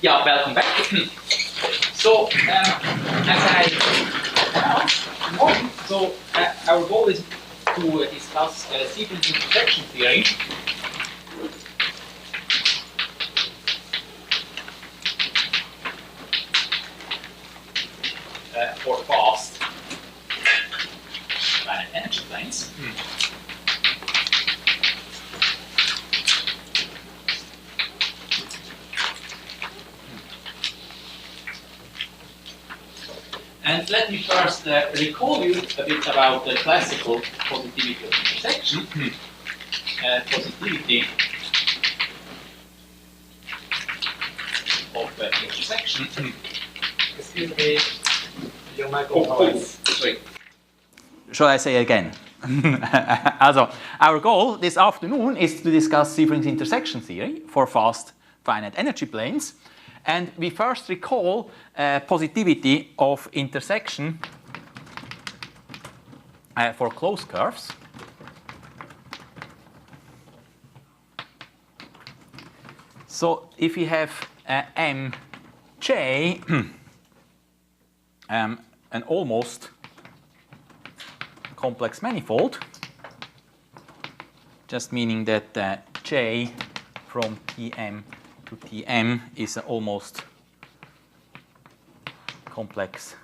Yeah, welcome back. So, as I announced, our goal is to discuss sequence intersection theory. For fast finite energy planes. And let me first recall you a bit about the classical positivity of intersection. Positivity of intersection. Excuse me, your microphone. Sorry. Shall I say again? Also, our goal this afternoon is to discuss sequence intersection theory for fast finite energy planes. And we first recall positivity of intersection for closed curves. So if we have Mj, an almost complex manifold, just meaning that J from Tm to Tm is an almost complex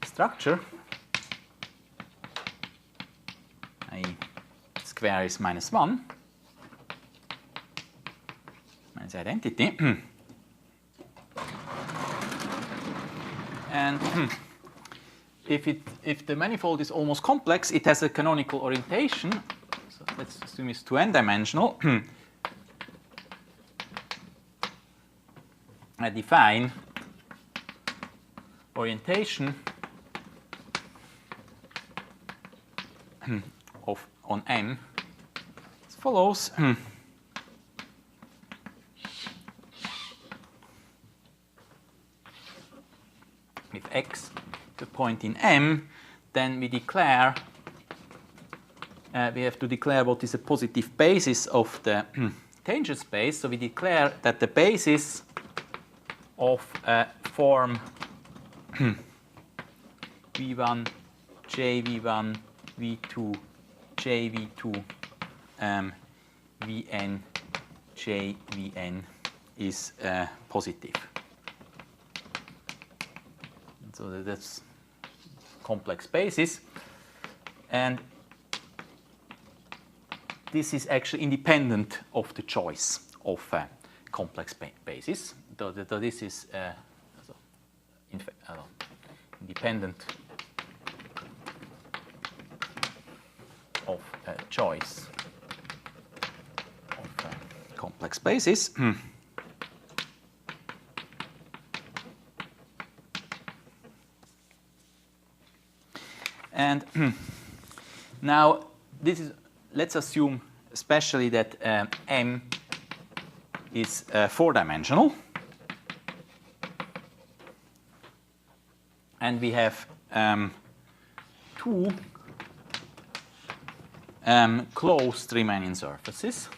structure, i.e. square is -1, minus identity. And if the manifold is almost complex, it has a canonical orientation. So let's assume it's 2n dimensional. I define orientation on M as follows. If x the point in M, then we declare we have to declare what is a positive basis of the tangent space. So we declare that the basis of form V1, JV1, V2, JV2, Vn, JVn is positive. So that's complex basis. And this is actually independent of the choice of complex basis. This is independent of choice of complex basis. And now this is, let's assume especially that M is 4-dimensional. And we have two closed Riemannian surfaces,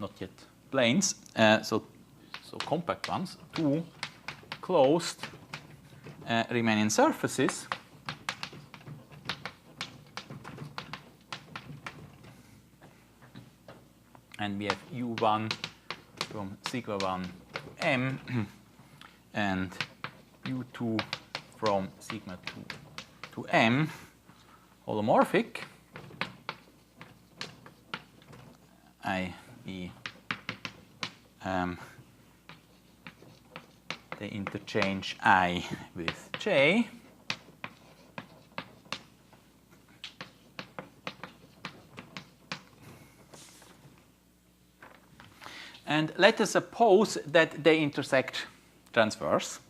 not yet planes, so compact ones, two closed Riemannian surfaces, and we have U1 from sigma 1 to M and U2 from sigma 2 to M holomorphic, i.e. they interchange I with J. And let us suppose that they intersect transverse.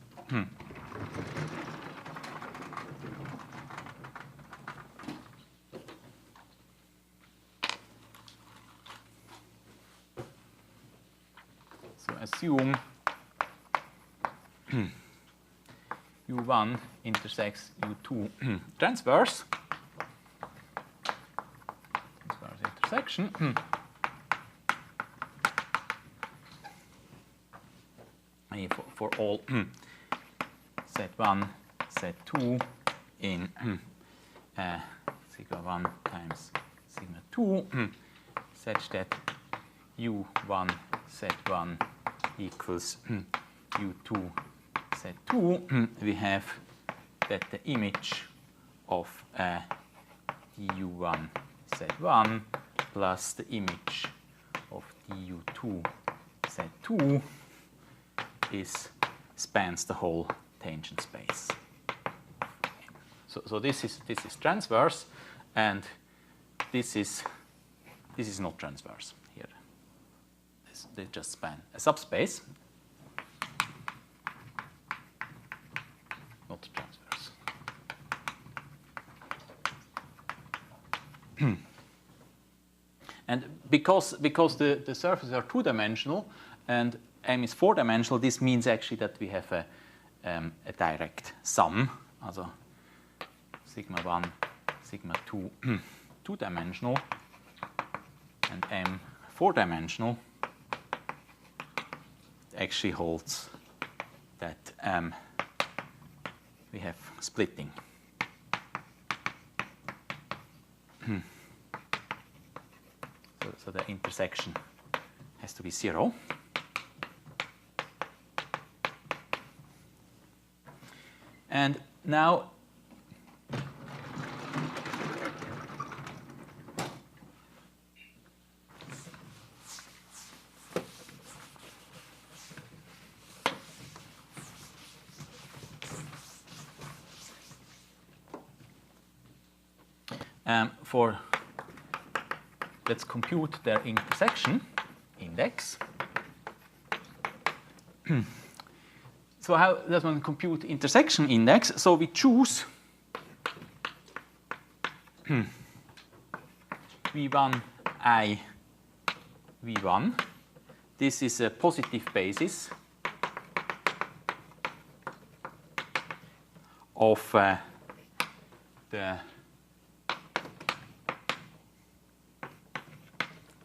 So assume U1 intersects U2 transverse intersection. for all Z1, Z2 in sigma 1 times sigma 2 such that U1 Z1 equals U2 Z2, we have that the image of du1 Z1 plus the image of du2 Z2 spans the whole tangent space. So this is transverse, and this is not transverse here. They just span a subspace, not transverse. And because the surfaces are two-dimensional and M is four-dimensional, this means actually that we have a direct sum, also sigma 1, sigma 2, two-dimensional, and M four-dimensional actually holds that we have splitting. So the intersection has to be 0. And now let's compute their intersection index. So how does one compute intersection index? So we choose V1 I V1. This is a positive basis of the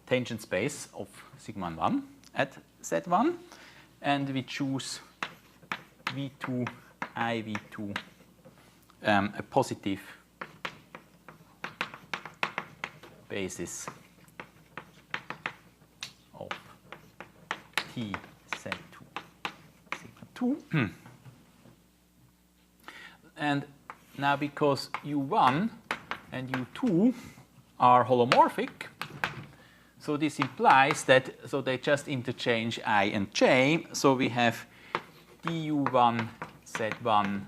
tangent space of sigma 1 at Z1, and we choose V2 I V2 a positive basis of T Z2 sigma 2. And now because U1 and U2 are holomorphic, so this implies that, so they just interchange I and J, so we have du1 Z1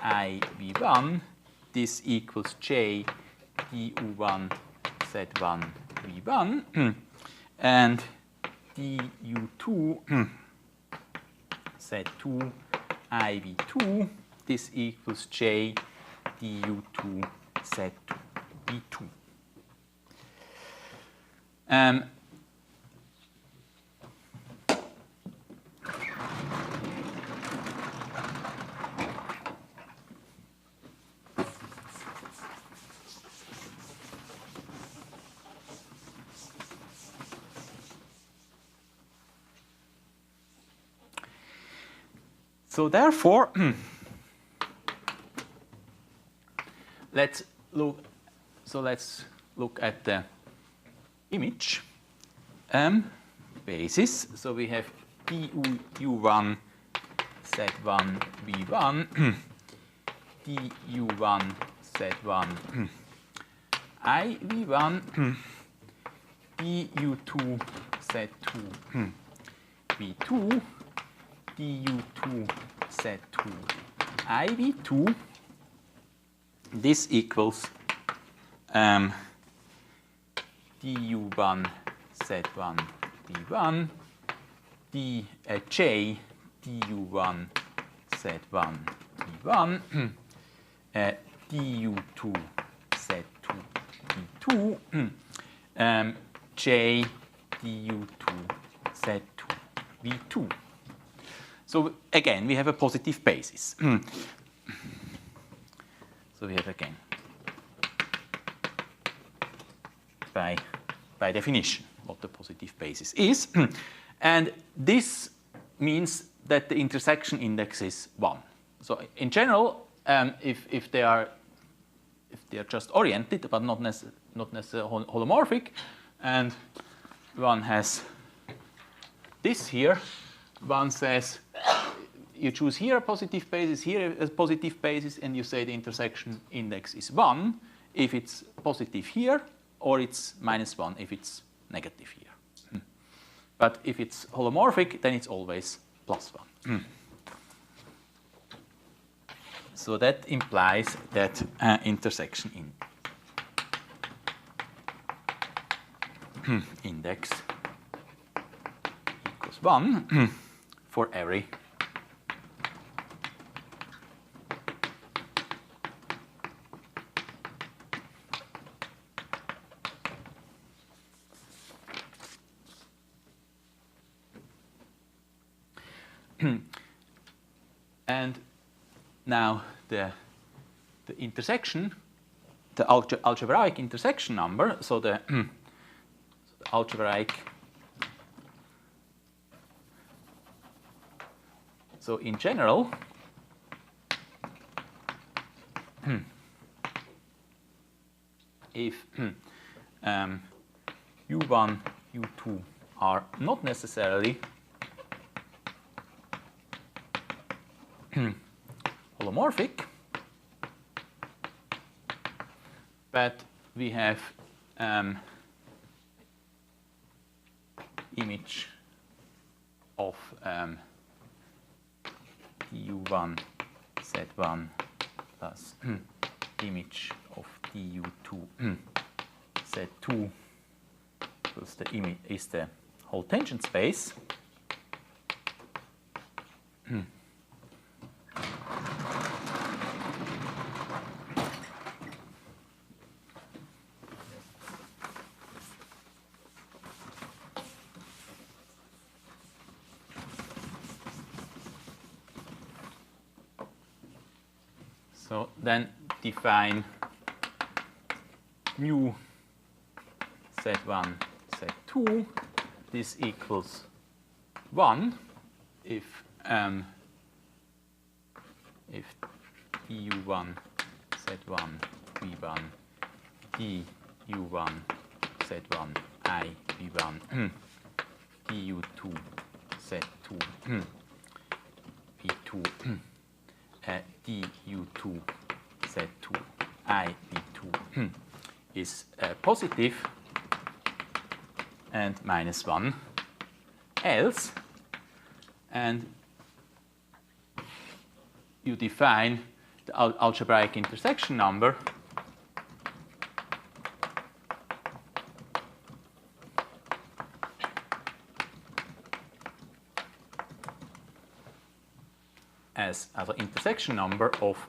I V1, this equals J du1 Z1 V1, and du2 Z2 I V2, this equals J du2 Z2 V2. So therefore, let's look at the image basis. So we have du1 Z1 V1, du1 Z1 I V1, du2 Z2 V2, du2 Z2 I V2. This equals du1 Z1 V1, J du1 Z1 V1, du2 Z2 V2, J du2 Z2 V2. So again, we have a positive basis. So we have again, by definition, what the positive basis is. And this means that the intersection index is 1. So in general, if they are just oriented but not necessarily holomorphic, and one has this here, one says you choose here a positive basis, here a positive basis, and you say the intersection index is 1 if it's positive here, or it's -1 if it's negative here. But if it's holomorphic, then it's always +1. So that implies that intersection index equals 1 for every and now the intersection, the algebraic intersection number, so the algebraic, so in general, if U1, U2 are not necessarily holomorphic, but we have image of du1 z1 plus image of du2 z2 plus the image is the whole tangent space. So then define mu z1, z2. This equals 1 if du1 z1 v1 du1 z1 I v1 du2 z2 v2 du2 z2 I v2 is positive and -1 else, and you define the algebraic intersection number as an intersection number of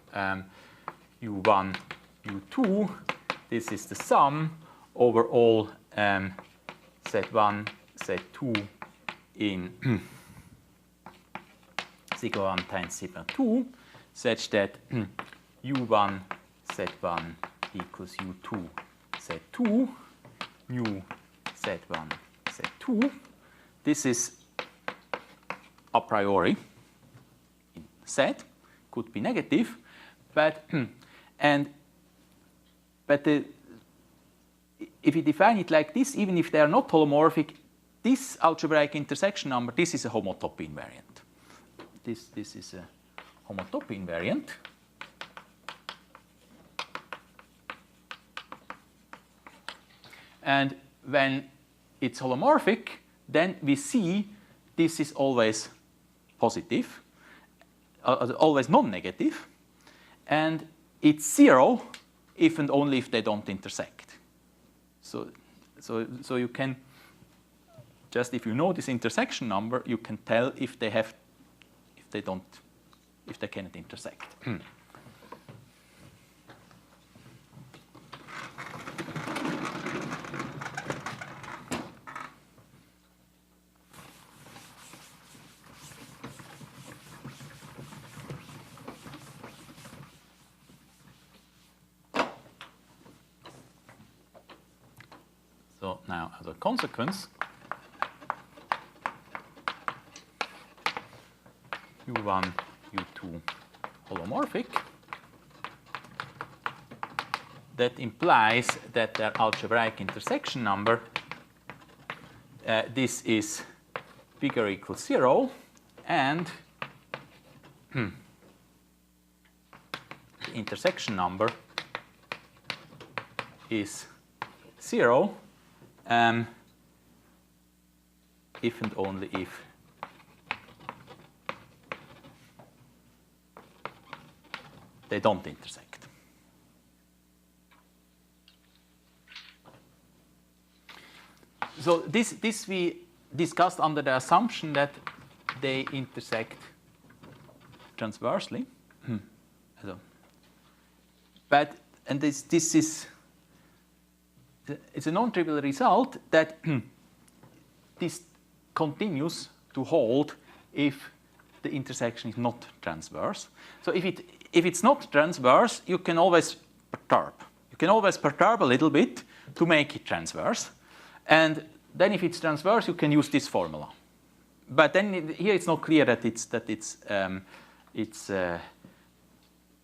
u1, u2. This is the sum over all z1, z2 in sigma 1 times sigma 2, such that u1, z1 equals u2, z2, mu z1, z2. This is a priori set, could be negative, but if you define it like this, even if they are not holomorphic, this algebraic intersection number, this is a homotopy invariant. This is a homotopy invariant. And when it's holomorphic, then we see this is always positive, always non-negative, and it's 0 if and only if they don't intersect. So you can just, if you know this intersection number, you can tell if they cannot intersect. So now, as a consequence, U1, U2 holomorphic. That implies that their algebraic intersection number, this is bigger or equals 0, and the intersection number is 0 if and only if they don't intersect. So this we discussed under the assumption that they intersect transversely. But and this is it's a non-trivial result that this continues to hold if the intersection is not transverse. So if it's not transverse, you can always perturb. You can always perturb a little bit to make it transverse. And then if it's transverse, you can use this formula. But then here it's not clear that it's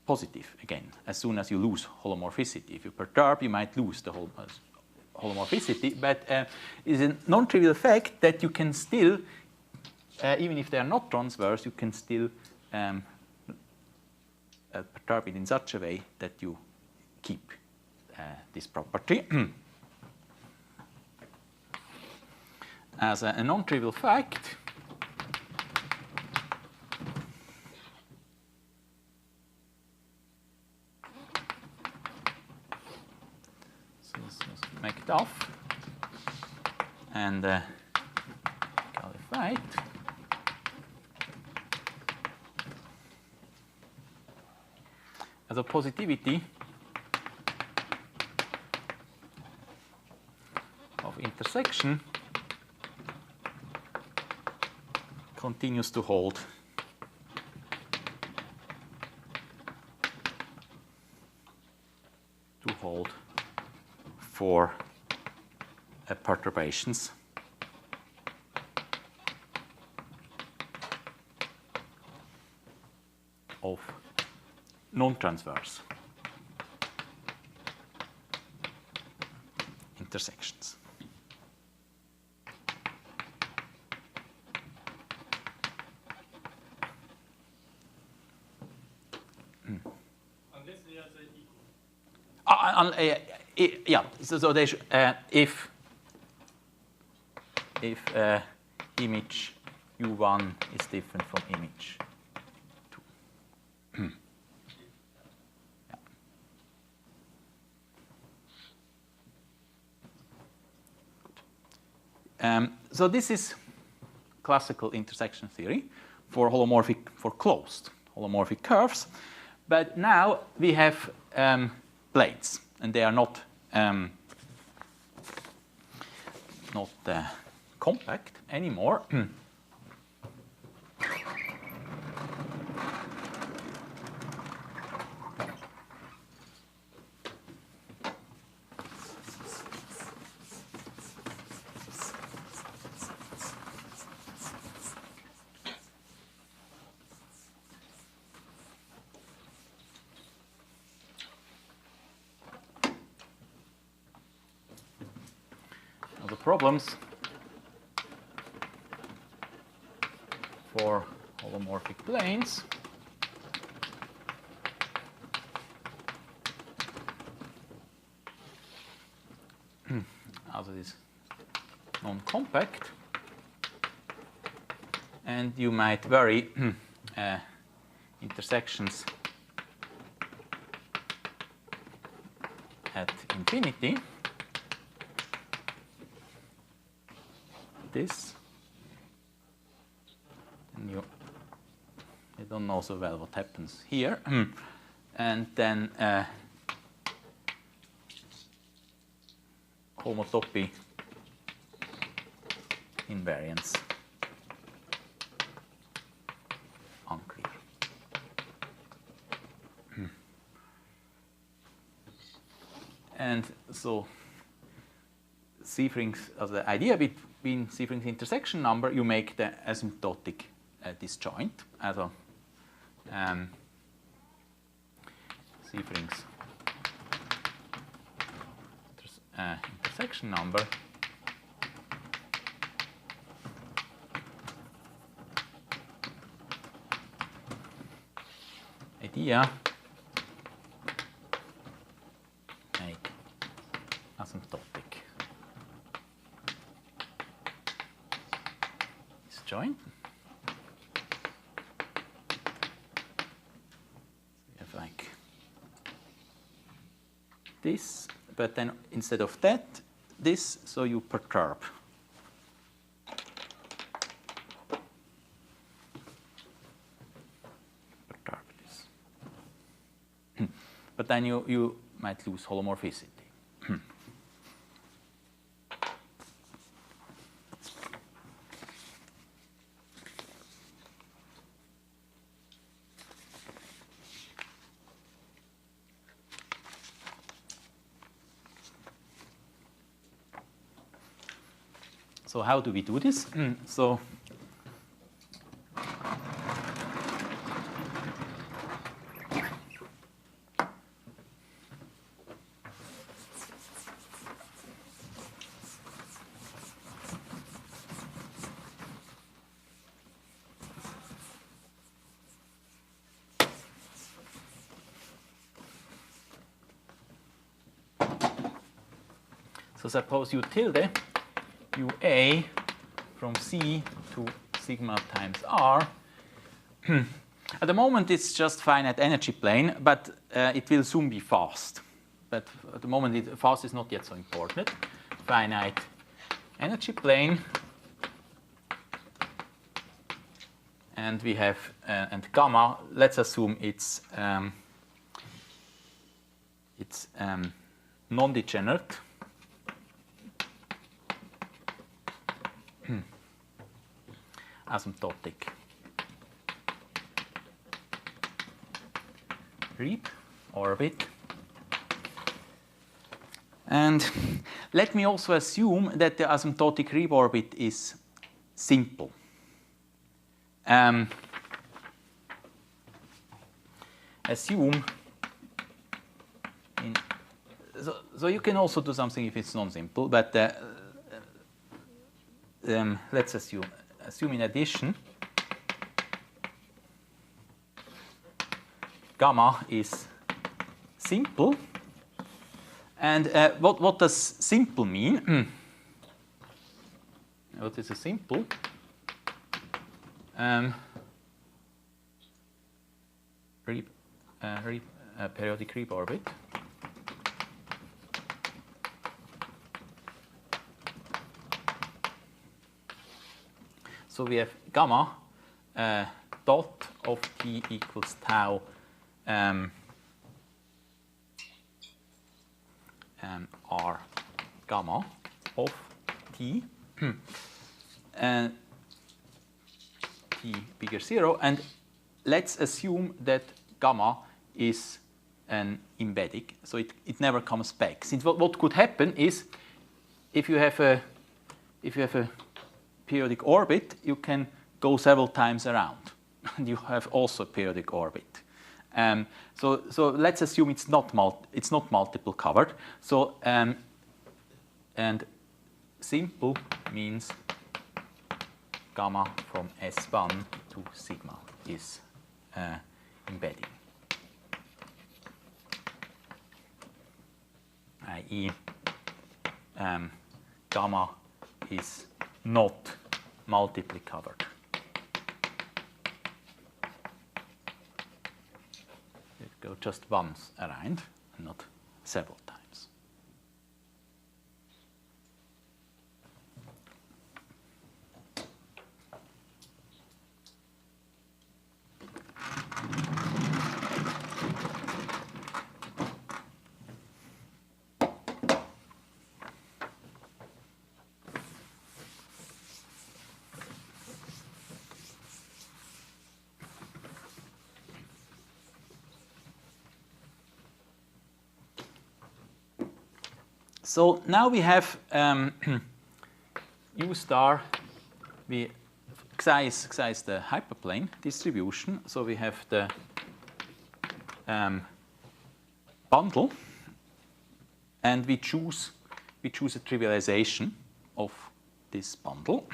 positive again, as soon as you lose holomorphicity. If you perturb, you might lose the whole holomorphicity. But it's a non-trivial fact that you can still, even if they are not transverse, you can still perturb it in such a way that you keep this property. As a non-trivial fact, so let's make it off and qualify it. As a positivity of intersection continues to hold for perturbations of non-transverse intersections. Yeah, so they if image U1 is different from image 2. So this is classical intersection theory for closed holomorphic curves. But now we have planes, and they are not compact anymore. Problems for holomorphic planes as it is non-compact, and you might vary intersections at infinity. This, and you don't know so well what happens here, and then homotopy invariance unclear. And so the idea between Seifring's intersection number, you make the asymptotic disjoint, also Sievering's intersection number idea make asymptotic disjoint. We have like this, but then instead of that, this, so you perturb. Perturb this. But then you might lose holomorphicity. So how do we do this? So suppose you tilde UA from C to sigma times R. At the moment, it's just finite energy plane, but it will soon be fast. But at the moment, fast is not yet so important. Finite energy plane. And we have, and gamma, let's assume it's non-degenerate. Asymptotic Reeb orbit. And let me also assume that the asymptotic Reeb orbit is simple. Assume so you can also do something if it's non-simple, but let's assume in addition gamma is simple. And what does simple mean? What is a simple? Periodic Reeb orbit. So we have gamma dot of t equals tau r gamma of t and t bigger 0, and let's assume that gamma is an embedding, so it never comes back. Since what could happen is if you have a periodic orbit, you can go several times around, and you have also a periodic orbit. So let's assume it's not multiple covered. So and simple means gamma from S1 to sigma is embedding, i.e. Gamma is not multiply covered. It goes just once around, not several times. So now we have U star, Xi is the hyperplane distribution. So we have the bundle, and we choose a trivialization of this bundle.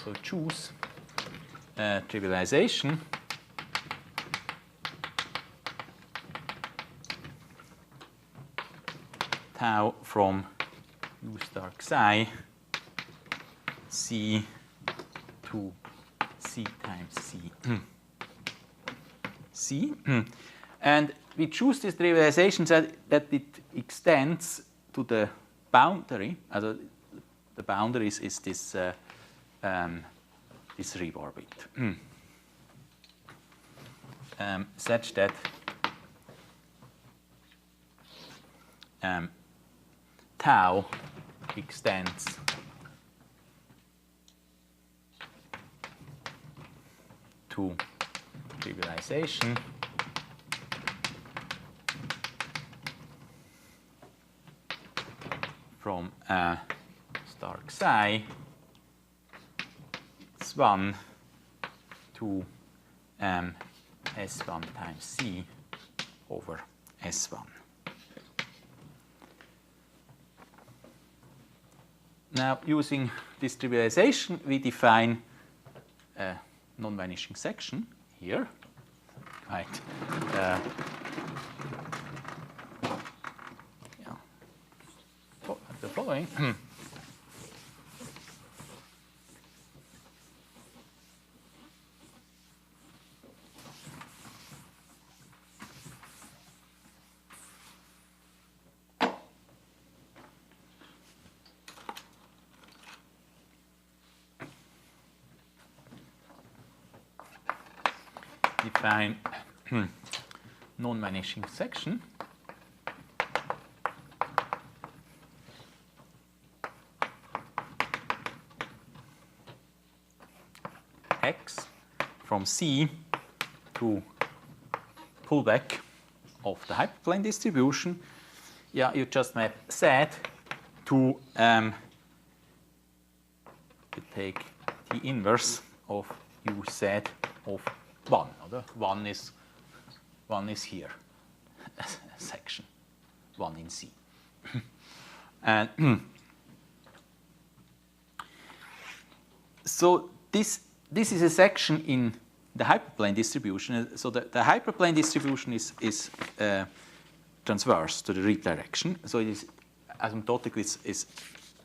So choose trivialization tau from U star Xi C to C times C. C. And we choose this trivialization that it extends to the boundary. The boundary is this this ring orbit, such that tau extends to trivialization from star Xi S1 to S1 times C over S1. Now, using this trivialization, we define a non-vanishing section here. Right. The following. Define non-vanishing section X from C to pullback of the hyperplane distribution. Yeah, you just map Z to you take the inverse of UZ of 1. One is here, a section, 1 in C. And so this is a section in the hyperplane distribution. So the hyperplane distribution is transverse to the read direction. So it is asymptotic is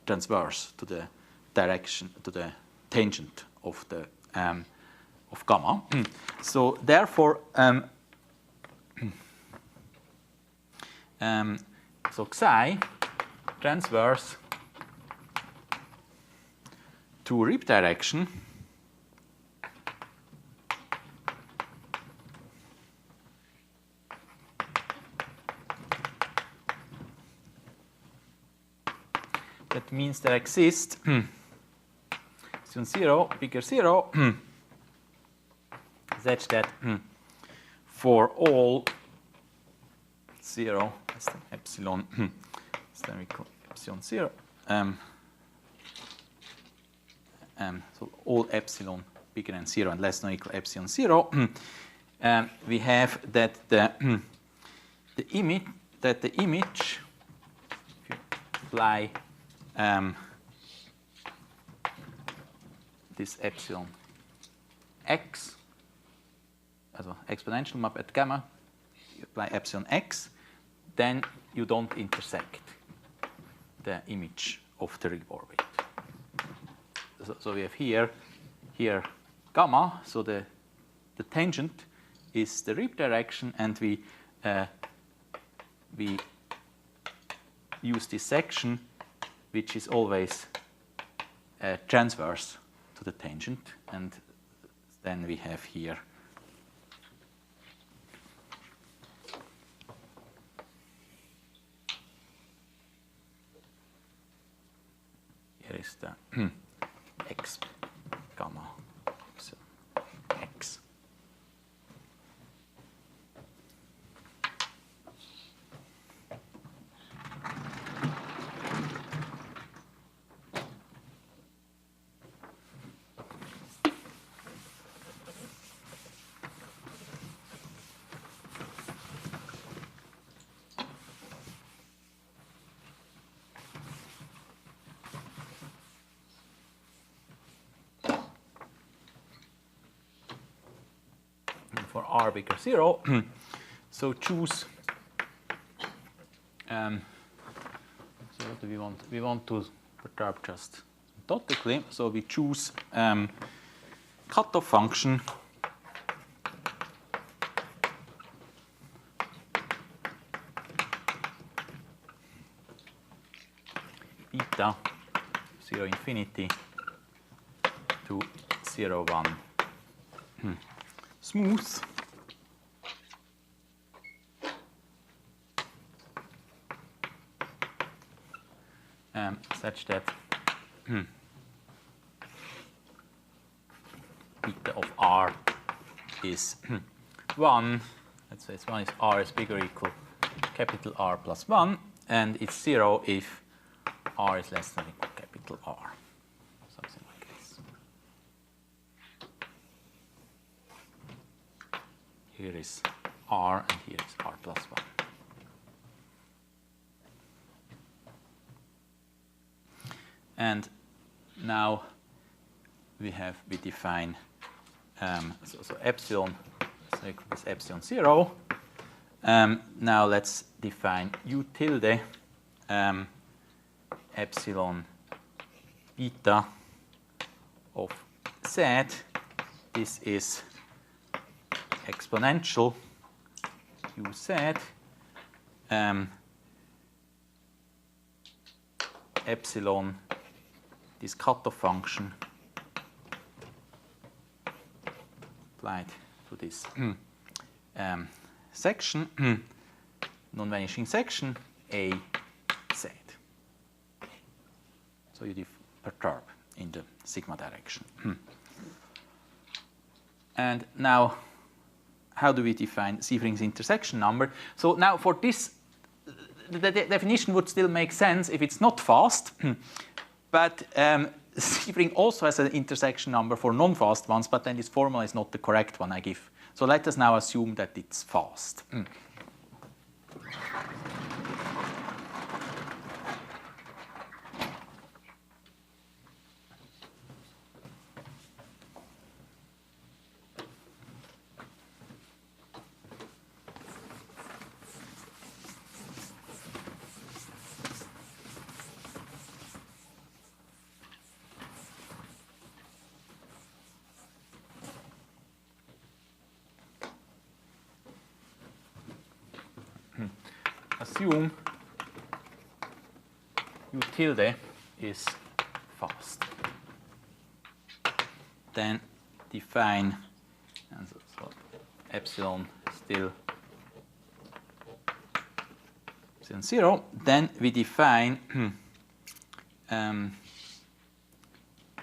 transverse to the direction, to the tangent of the of gamma. So therefore, so Xi transverse to rib direction that means there exists epsilon 0 bigger 0 such that for all 0 less than epsilon then we call epsilon 0 so all epsilon bigger than 0 and less than or equal epsilon 0 we have that the image if you apply this epsilon x, also exponential map at gamma, you apply epsilon x, then you don't intersect the image of the ring orbit. So we have here gamma, so the tangent is the rib direction, and we use this section which is always transverse to the tangent, and then we have here is the x gamma epsilon x. r bigger 0. So choose. So what do we want? We want to perturb just asymptotically. So we choose cutoff function beta 0 infinity to 0 1 smooth. Such that beta of r is 1. Let's say it's 1 is r is bigger or equal capital R plus 1, and it's 0 if r is less than or equal capital R. Something like this. Here is r, and here is r plus 1. And now we define so epsilon, so this epsilon 0. Now let's define u tilde epsilon beta of z. This is exponential u z epsilon, this cutoff function applied to this section, non-vanishing section A Z. So you perturb in the sigma direction. And now, how do we define Sievering's intersection number? So now for this, the definition would still make sense if it's not fast. But Sievering also has an intersection number for non-fast ones, but then this formula is not the correct one I give. So let us now assume that it's fast. Assume u tilde is fast. Then define, and so epsilon still epsilon 0. Then we define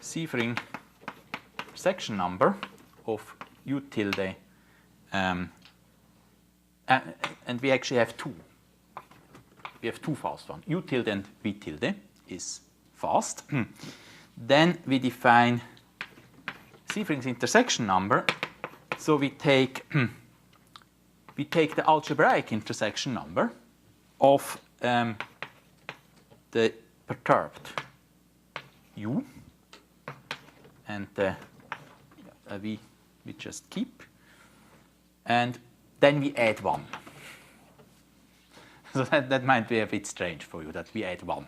Sievering section number of u tilde, and we actually have two. We have two fast ones, u tilde and v tilde is fast. Then we define Sievering's intersection number. So we take the algebraic intersection number of the perturbed u, and we just keep, and then we add 1. So that might be a bit strange for you that we add 1.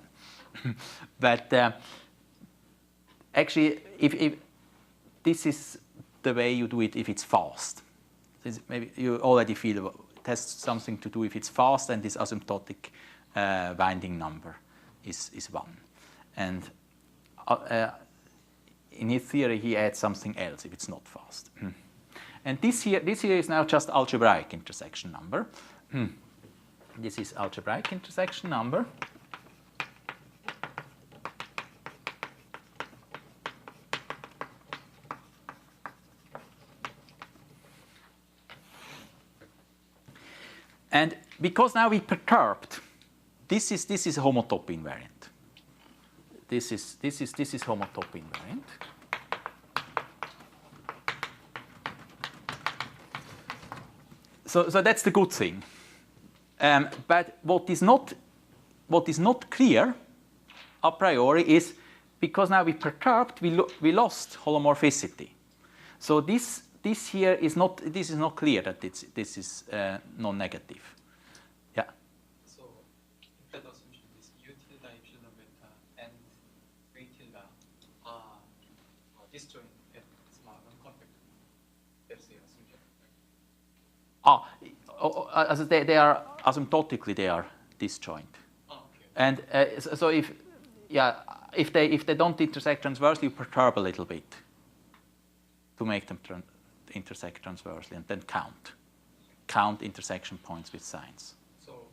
But actually, if this is the way you do it if it's fast. Maybe you already feel it has something to do if it's fast, and this asymptotic winding number is 1. And in his theory, he adds something else if it's not fast. And this here is now just algebraic intersection number. This is algebraic intersection number. And because now we perturbed, this is homotopy invariant. This is homotopy invariant. So that's the good thing. But what is not clear a priori is, because now we perturbed, we lost holomorphicity. So this this here is not, this is not clear that this is non-negative. Yeah. So if that assumption is U tilde epsilon beta and V tilde are disjoint at small non-compact, that's the assumption. As they are asymptotically, they are disjoint. Oh, okay. And so if they don't intersect transversely, you perturb a little bit to make them intersect transversely, and then count intersection points with signs. So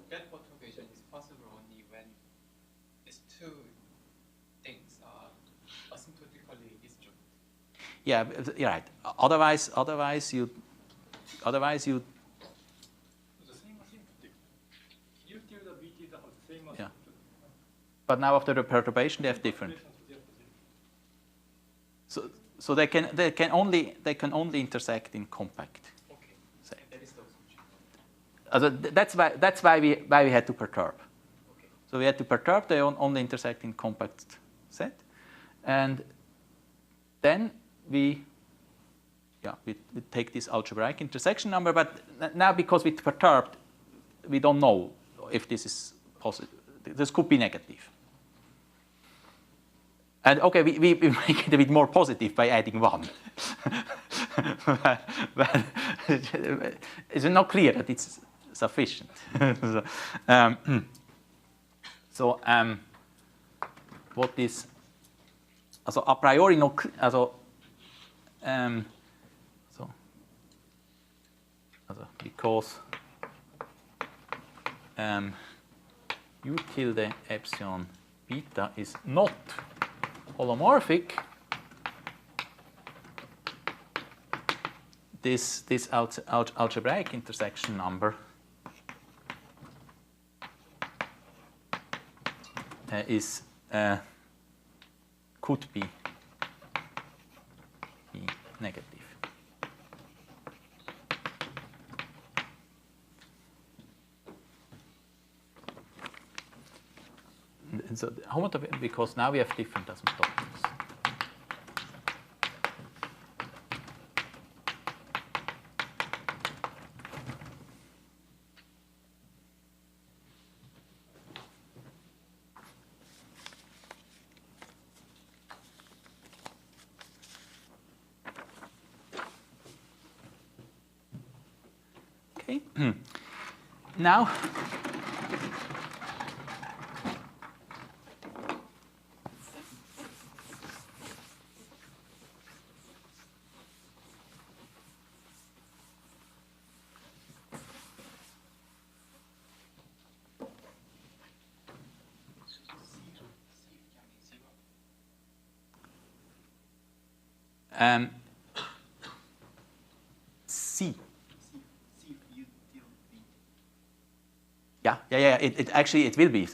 that perturbation is possible only when these two things are asymptotically disjoint. Yeah, you're right. Otherwise you. The same asymptotic. U tilde, V tilde have the same asymptotic. Yeah. But now after the perturbation, they have different. So they can only intersect in compact. Okay. That is the assumption. That's why we had to perturb. Okay. So we had to perturb. They only intersect in compact set, and then we take this algebraic intersection number. But now because we perturbed, we don't know if this is positive. This could be negative. And okay, we make it a bit more positive by adding 1. but it's not clear that it's sufficient. What is also a priori no because U tilde epsilon beta is not holomorphic, this algebraic intersection number could be negative. And so homotopy, because now we have different asymptotics. Okay. Now C. Yeah. It actually it will be.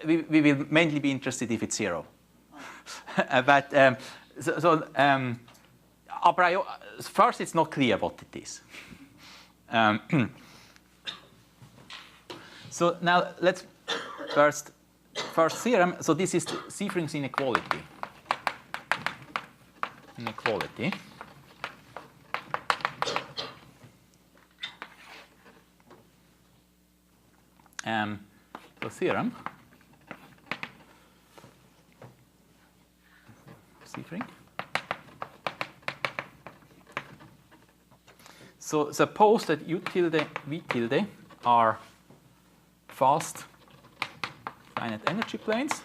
We will mainly be interested if it's 0. But a priori, first it's not clear what it is. So now let's first theorem. So this is the Seifring's inequality. The theorem, Seifring. So suppose that U tilde, V tilde are fast finite energy planes.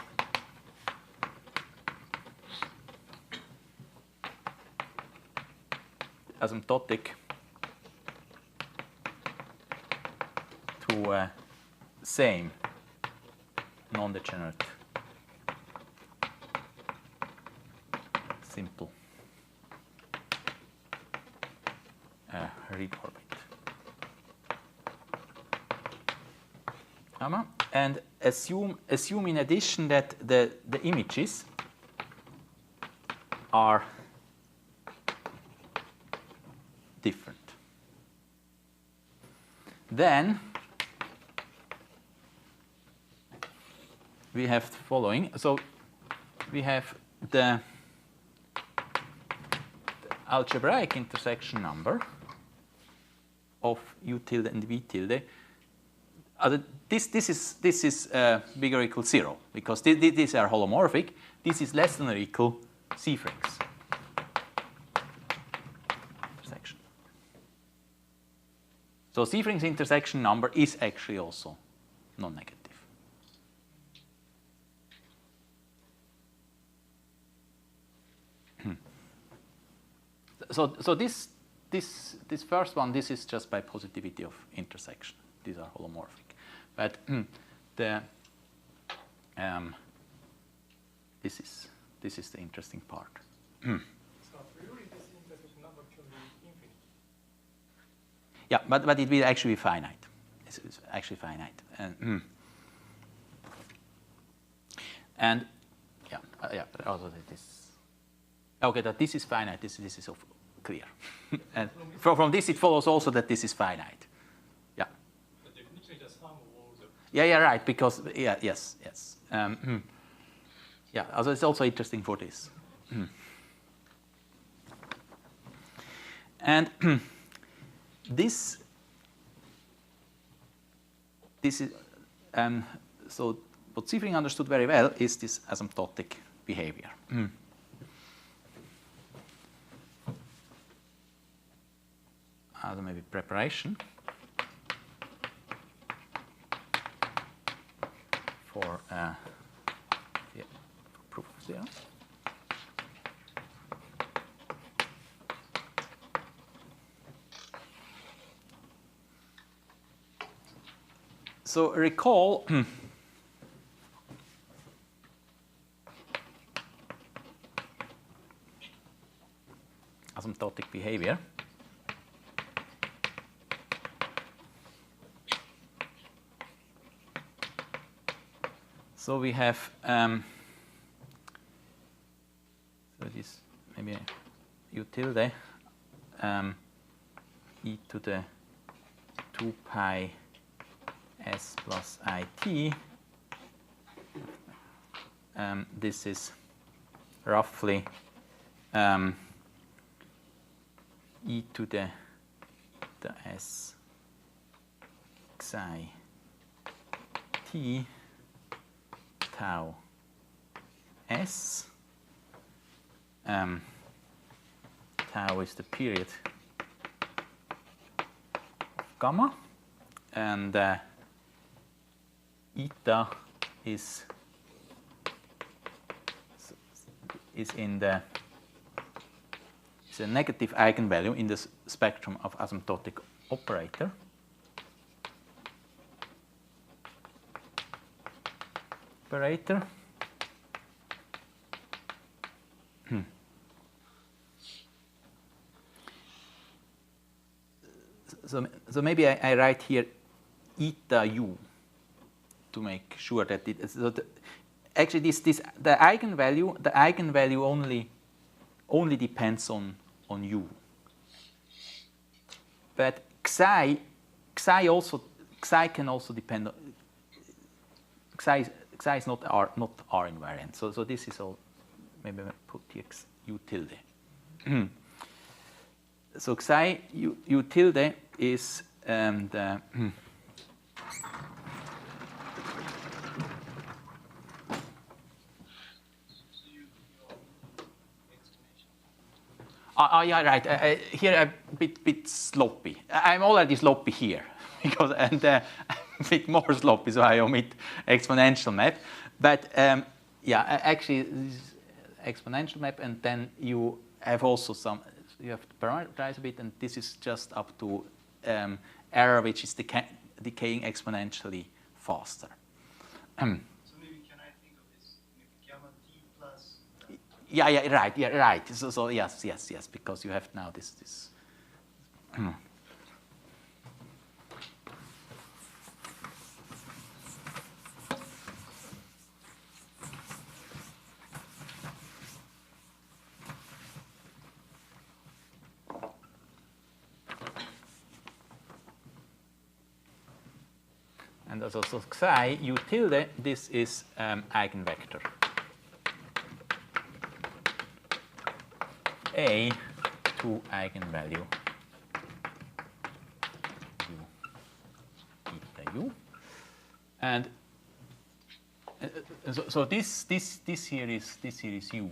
Asymptotic to same non-degenerate simple Reed orbit. And assume in addition that the images are different. Then we have the following. So we have the algebraic intersection number of U tilde and V tilde, this is bigger or equal 0, because these are holomorphic. This is less than or equal C-frings. Intersection. So C-frings intersection number is actually also non-negative. So this first one, this is just by positivity of intersection. These are holomorphic. But this is the interesting part. So a priori this intersection number can be infinite. Yeah, but it will actually be finite. It's actually finite. And yeah, also it is okay that this is finite. This is clear. And from this it follows also that this is finite. Yeah. The definition is just sum of all the. Yeah, right. Because yes. Yeah, also it's also interesting for this. And this is so what Siefering understood very well is this asymptotic behavior. Maybe preparation for proof of zero. So recall asymptotic behavior. So we have so this maybe U tilde e to the 2 pi s plus it. This is roughly e to the s xi t tau s. Tau is the period of gamma, and eta is in the a negative eigenvalue in the spectrum of asymptotic operator. So maybe I write here eta u to make sure that it. So actually, the eigenvalue only depends on u. But xi can also depend on xi is not R invariant. So this is all. Maybe I put here u tilde. So xi u tilde is the yeah, right. Here I'm a bit sloppy. I'm already sloppy here because I'm a bit more sloppy, so I omit exponential map. But yeah, actually, this is exponential map, and then you have also some. You have to parameterize a bit, and this is just up to error, which is decaying exponentially faster. So maybe can I think of this maybe gamma t plus? Yeah, right. So yes, because you have now this. And also xi u tilde, this is eigenvector. A to eigenvalue u eta u. And so this here is u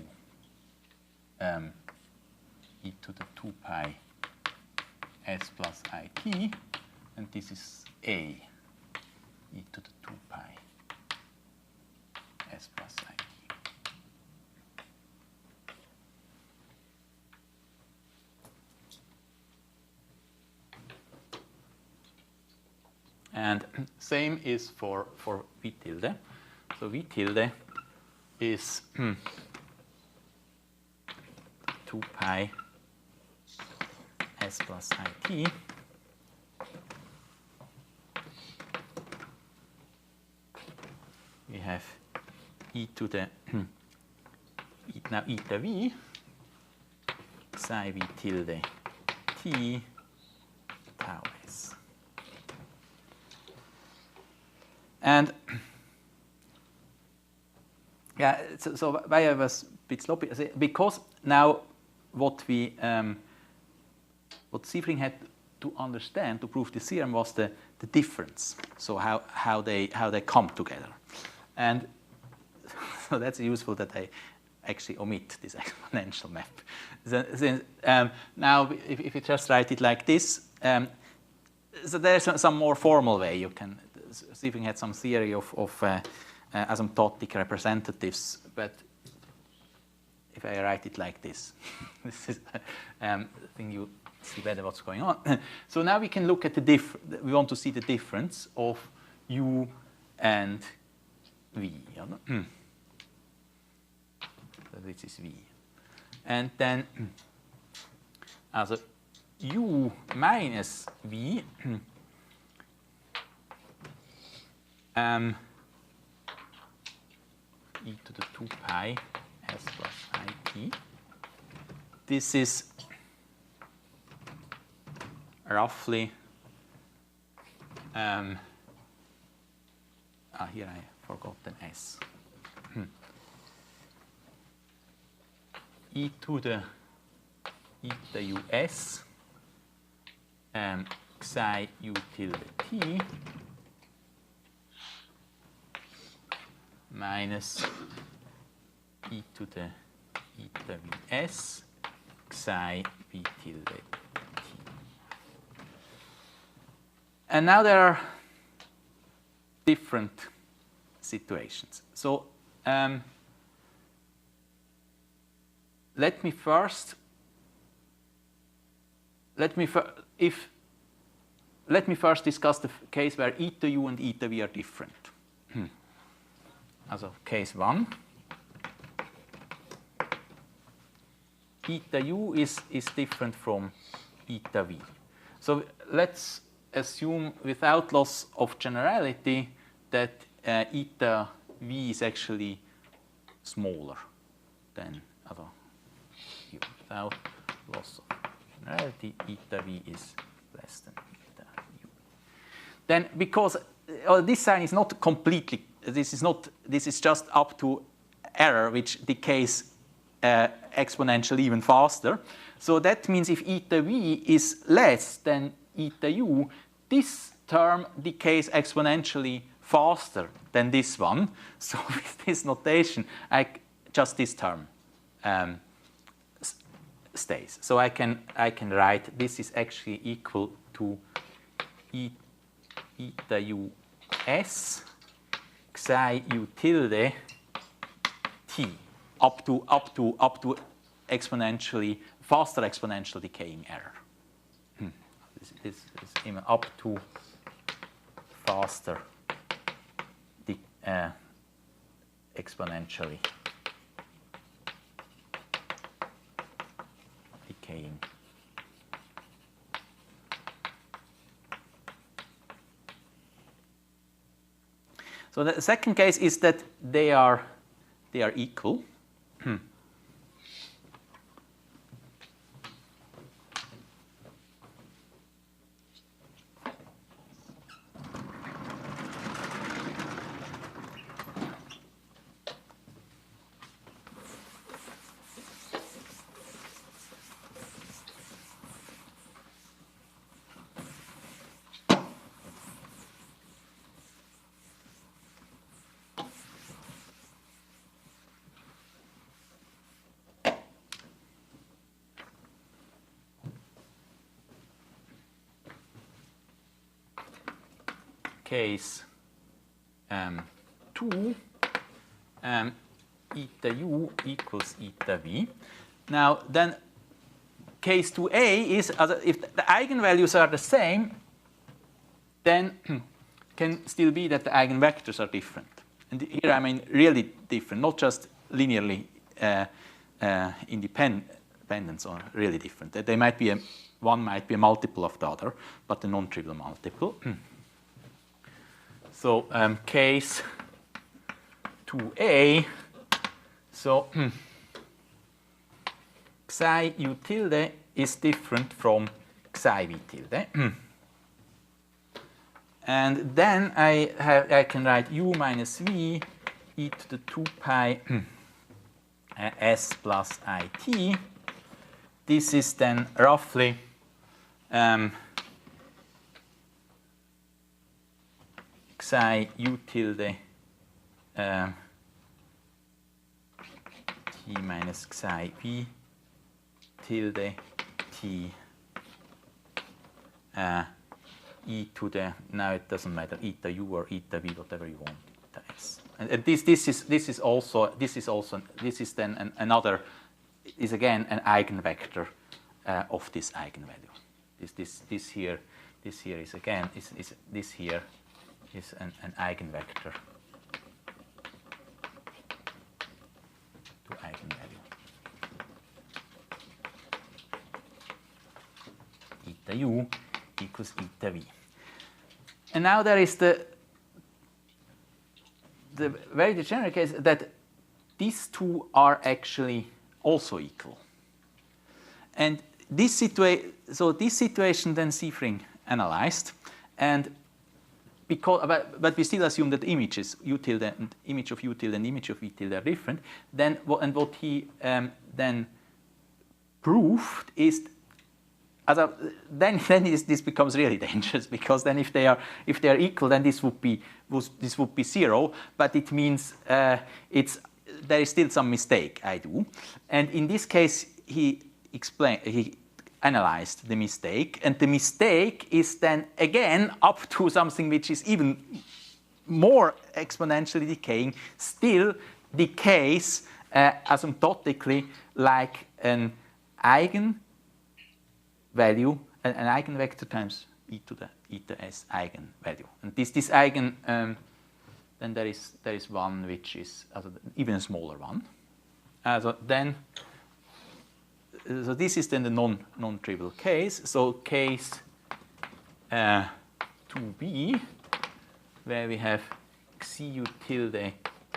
e to the 2 pi s plus it, and this is a e to the 2 pi s plus it. And same is for v tilde. So v tilde is 2 pi s plus it. We have e to the now eta v psi v tilde t tau s. And yeah, so why I was a bit sloppy, because now what Siefring had to understand to prove the theorem was the difference. So how they come together, and so that's useful that I actually omit this exponential map. Now, if you just write it like this, so there's some more formal way you can. Siefring had some theory of asymptotic representatives, but if I write it like this, this is I think you see better what's going on. So now we can look at we want to see the difference of u and v. So this is v. And then also u minus v e to the 2 pi s plus it. This is roughly, here I forgot an s. E to the eta us psi u tilde t minus e to the eta vs psi v tilde t. And now there are different situations. So let me first discuss the case where eta u and eta v are different. Also case 1. Eta u is different from eta v. So let's assume, without loss of generality, that eta v is actually smaller than other u. Without loss of generality, eta v is less than eta u. Then, because this sign is not completely, this is just up to error, which decays exponentially even faster. So that means if eta v is less than eta u, this term decays exponentially faster than this one. So with this notation, just this term stays. So I can write this is actually equal to eta u s psi u tilde t up to exponentially faster exponential decaying error. This is even up to faster exponentially decaying. So the second case is that they are equal. case 2, eta u equals eta v. Now, then case 2a is, if the eigenvalues are the same, then can still be that the eigenvectors are different. And here I mean really different, not just linearly independent, or really different. They might be one might be a multiple of the other, but a non-trivial multiple. So case 2a, so psi u tilde is different from psi v tilde. And then I can write u minus v e to the 2 pi s plus it. This is then roughly psi u tilde t minus psi v tilde t e to the, now it doesn't matter, eta u or eta v, whatever you want, eta s. And this is then another, is again an eigenvector of this eigenvalue. This here is again, this here is an eigenvector to eigenvalue. Eta u equals eta v. And now there is the very degenerate case that these two are actually also equal. And this situation then Siefring analyzed, and because but we still assume that images u tilde and image of u tilde and image of v tilde are different. Then what he then proved is, then this becomes really dangerous, because then if they are equal, then this would be 0. But it means there is still some mistake I do, and in this case he analyzed the mistake, and the mistake is then again up to something which is even more exponentially decaying, still decays asymptotically like an eigenvalue, an eigenvector times e to the eta s eigenvalue. And this eigen, then there is one which is even a smaller one. So this is then the non-trivial case. So case 2b, where we have xi u tilde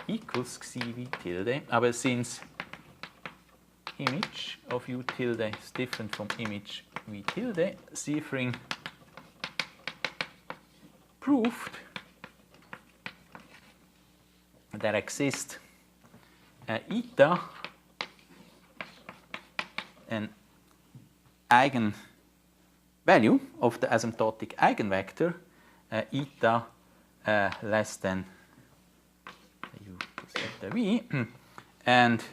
equals xi v tilde, but since image of u tilde is different from image v tilde, Siefring proved there exists eta, an eigenvalue of the asymptotic eigenvector, eta less than u plus eta v, and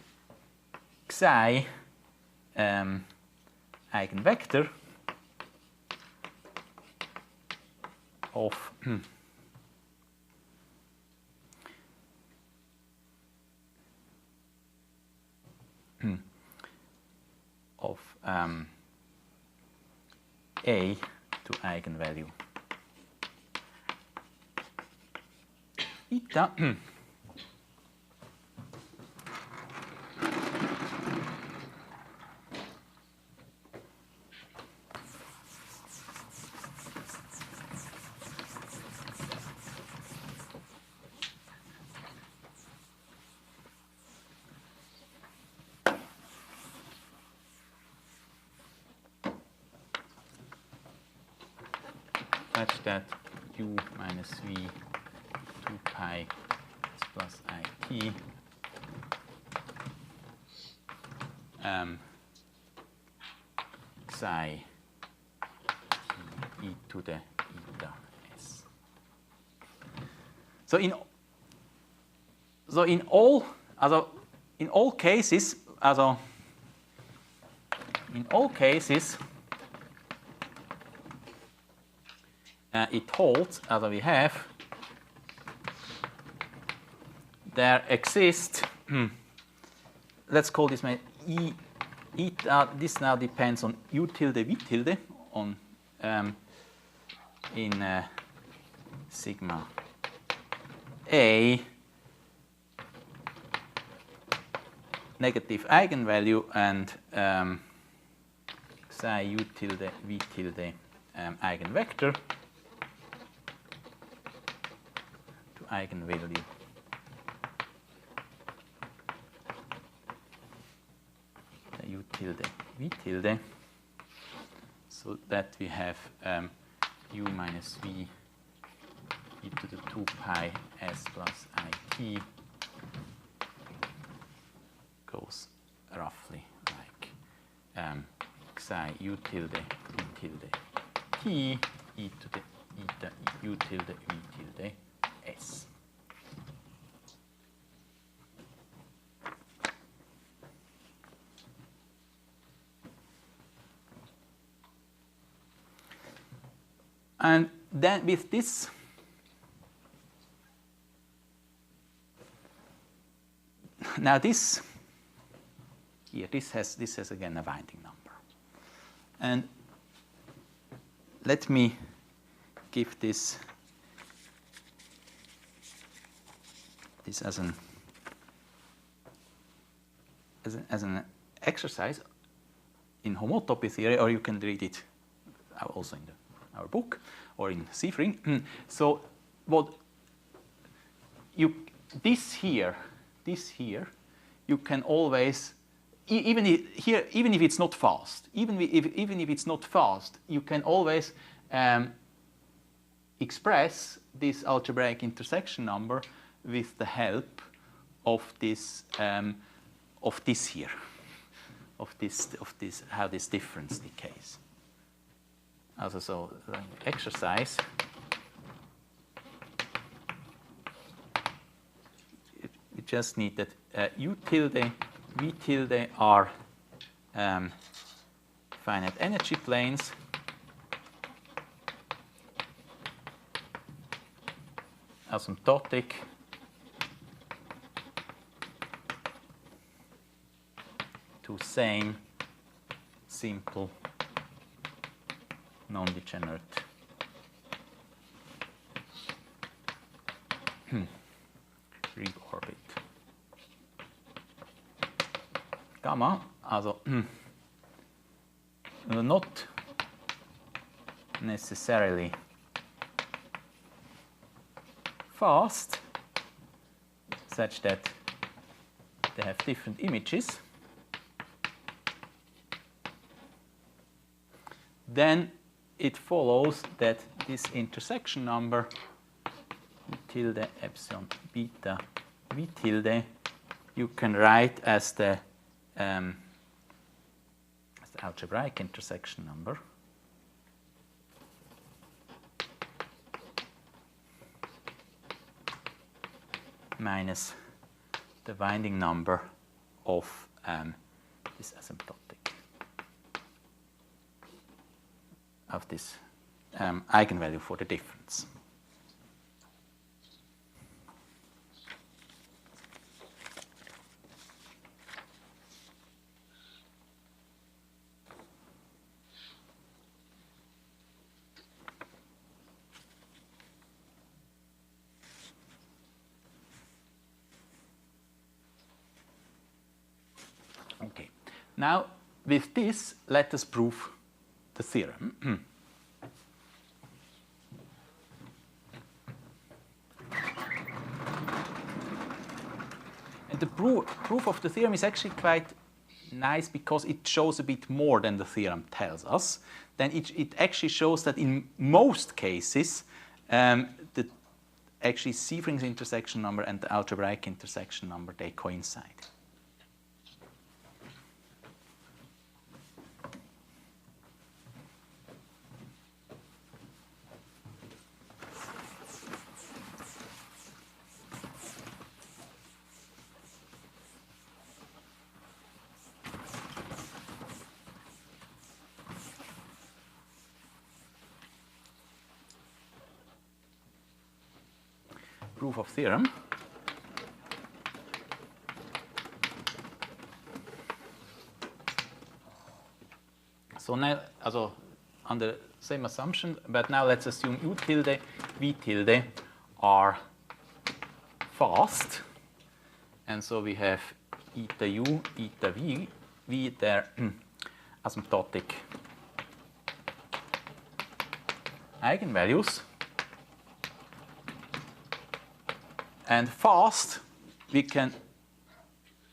psi eigenvector of a to eigenvalue eta such that u minus v 2 pi s plus it psi e to the eta s. So in all cases, it holds, we have there exists, let's call this my E eta. This now depends on U tilde V tilde on in sigma A negative eigenvalue and psi U tilde V tilde eigenvector to eigenvalue U tilde V tilde, so that we have U minus V e to the 2 pi s plus I t goes roughly like psi U tilde V tilde t e to the eta U tilde V tilde s. And then with this, now this here, this has again a winding number. And let me give this as an exercise in homotopy theory, or you can read it also in our book or in Siefring. So what this here, you can always even if it's not fast, even if it's not fast, you can always express this algebraic intersection number with the help of this here, of this how this difference decays. Also, so exercise. We just need that U tilde, V tilde are finite energy planes. Asymptotic. To same simple non-degenerate Reed orbit. Gamma, also not necessarily fast, such that they have different images. Then it follows that this intersection number tilde epsilon beta V tilde you can write as the algebraic intersection number minus the winding number of this asymptotic of this eigenvalue for the difference. Okay. Now, with this, let us prove the theorem. And the proof of the theorem is actually quite nice because it shows a bit more than the theorem tells us. Then it actually shows that in most cases, the actually Siefring's intersection number and the algebraic intersection number, they coincide. Proof of theorem. So now, also under same assumption, but now let's assume U tilde, V tilde are fast. And so we have eta U, eta V, their asymptotic eigenvalues. And fast, we can,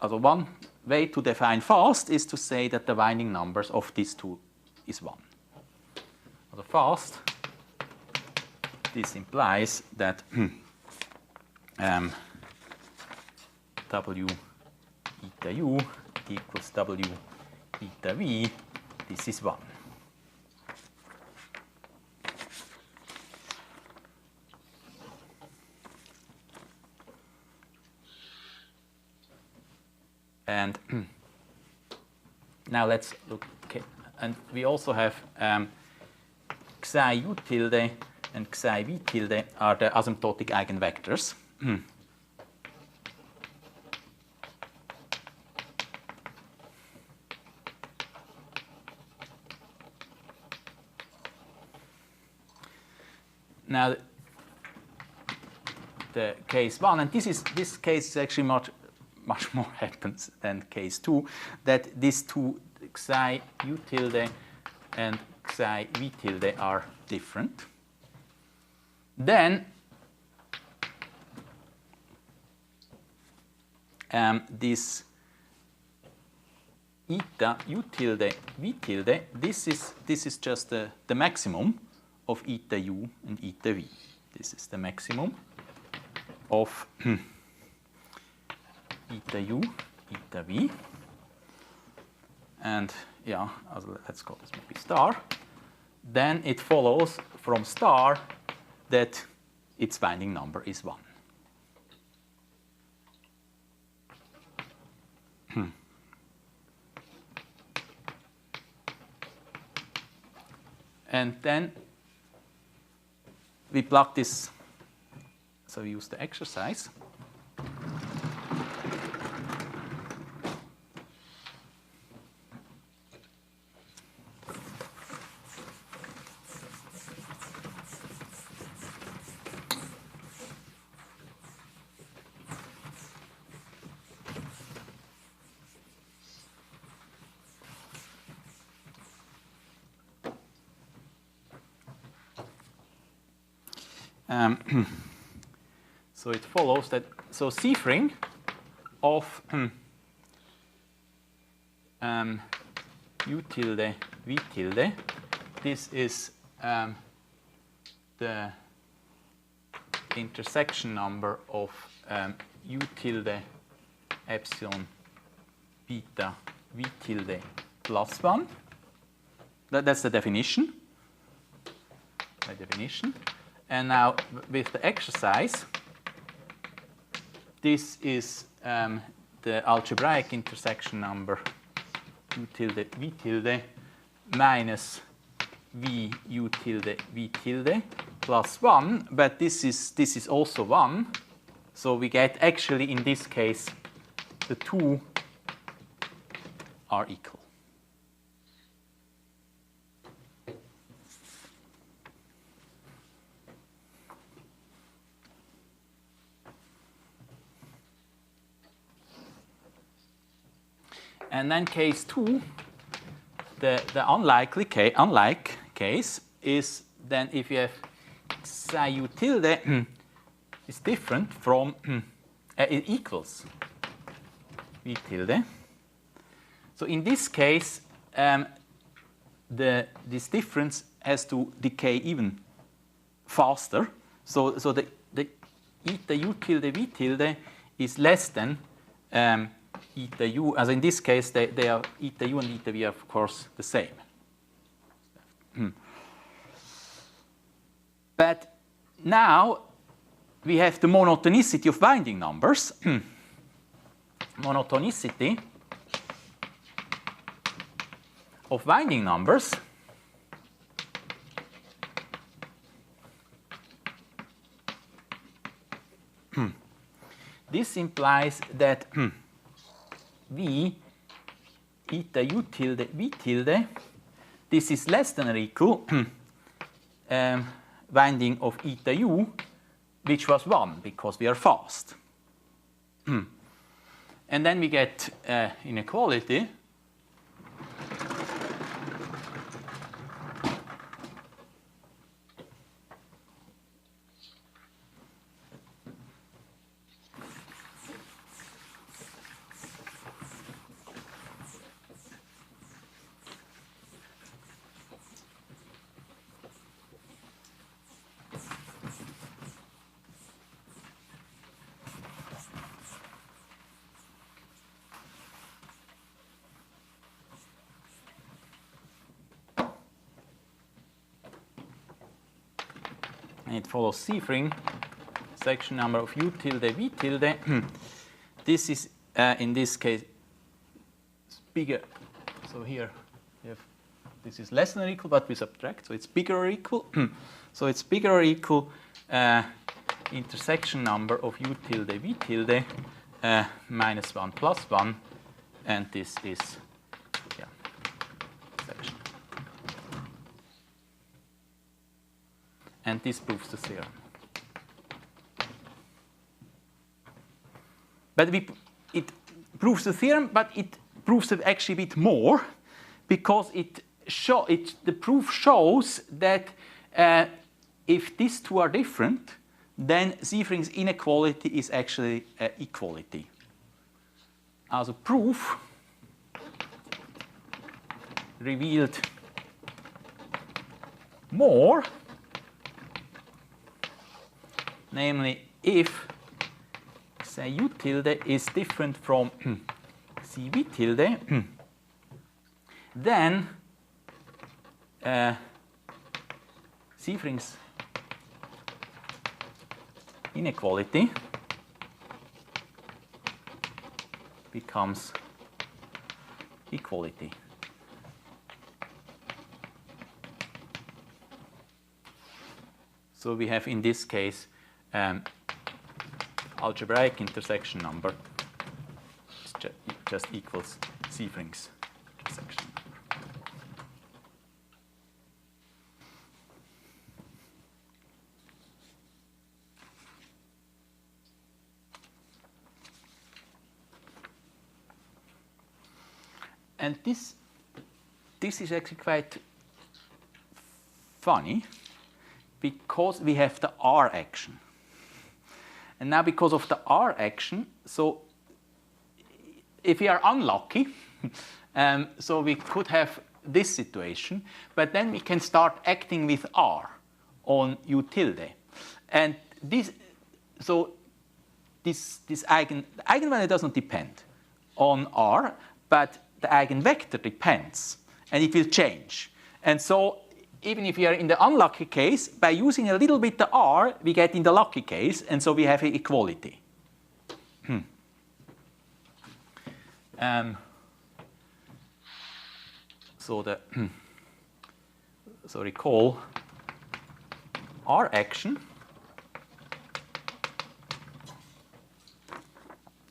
one way to define fast is to say that the winding numbers of these two is 1. So fast, this implies that W eta U equals W eta V, this is 1. And now let's look, okay, and we also have psi U tilde and psi V tilde are the asymptotic eigenvectors. Now, the case 1, and this case is actually much more happens than case 2, that these two psi U tilde and psi V tilde are different. Then this eta U tilde V tilde, this is just the maximum of eta U and eta V. This is the maximum of eta U, eta V. And yeah, let's call this maybe star. Then it follows from star that its binding number is 1. And then we plug this, so we use the exercise. So it follows that, so Ciffring of U tilde V tilde, this is the intersection number of U tilde epsilon beta V tilde plus 1. That's the definition. And now with the exercise, this is the algebraic intersection number U tilde V tilde minus V U tilde V tilde plus 1, but this is also 1. So we get actually in this case the two are equal. And then case 2, the unlike case is then if you have psi U tilde is different from, it equals V tilde. So in this case, this difference has to decay even faster. So the eta U tilde V tilde is less than eta U, as in this case, they are eta U and eta V are of course the same. But now we have the monotonicity of binding numbers. Monotonicity of binding numbers this implies that V eta U tilde V tilde this is less than or equal winding of eta u, which was 1 because we are fast. And then we get inequality. And it follows Seefring, section number of u tilde v tilde. This is, in this case, bigger. So here we have, this is less than or equal, but we subtract, so it's bigger or equal. So it's bigger or equal intersection number of u tilde v tilde minus 1 plus 1, and this is section. And this proves the theorem. But it proves the theorem, but it proves it actually a bit more, because the proof shows that if these two are different, then Seefring's inequality is actually equality. As a proof revealed more, namely if say u tilde is different from cv tilde, then Seefring's inequality becomes equality. So we have in this case algebraic intersection number just equals Seefring's intersection number. And this is actually quite funny, because we have the R action. And now because of the R action, so if we are unlucky, so we could have this situation, but then we can start acting with R on u tilde. And this eigenvalue does not depend on R, but the eigenvector depends, and it will change. And so even if we are in the unlucky case, by using a little bit the R, we get in the lucky case, and so we have an equality. So recall R action.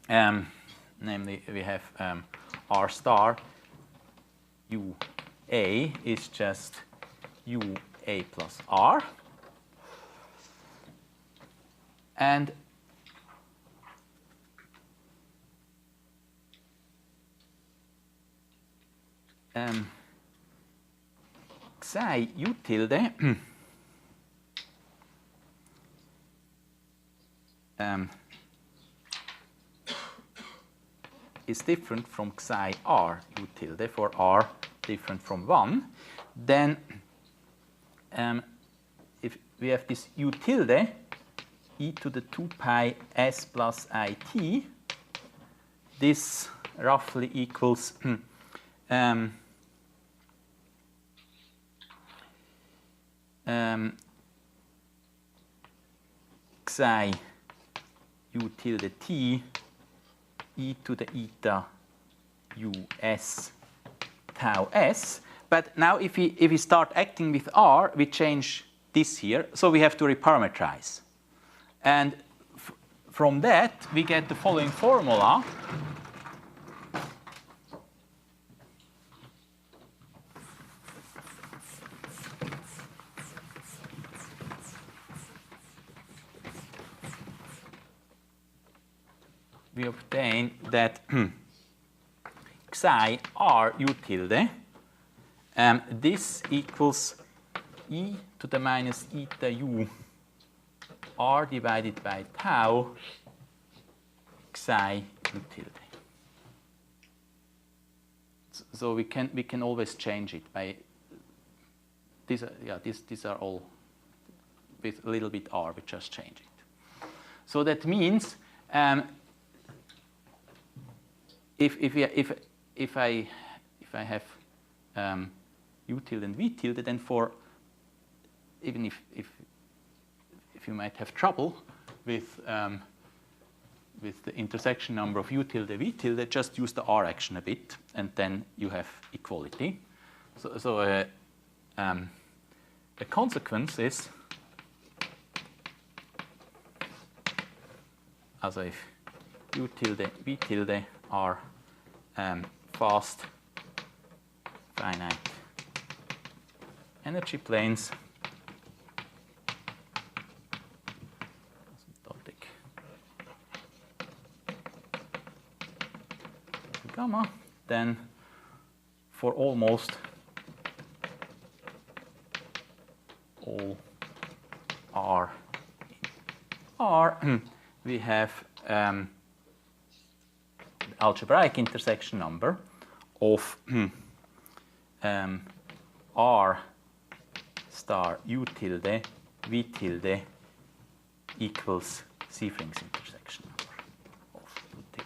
Namely, we have R star u a is just u a plus r, and psi u tilde is different from psi r u tilde for r different from 1, then if we have this u tilde e to the 2 pi s plus it, this roughly equals psi u tilde t e to the eta u s tau s. But now if we start acting with R, we change this here, so we have to reparameterize. And from that, we get the following formula. we obtain that psi r u tilde, this equals e to the minus eta u r divided by tau psi u tilde. So we can always change it by these are all with a little bit r. We just change it. So that means if I have u tilde and v tilde, then for even if you might have trouble with the intersection number of u tilde v tilde, just use the r action a bit, and then you have equality. So the consequence is, also if u tilde v tilde are fast finite energy planes, asymptotic gamma, then for almost all R, we have the algebraic intersection number of R star u tilde v tilde equals Siefring's intersection number of u tilde.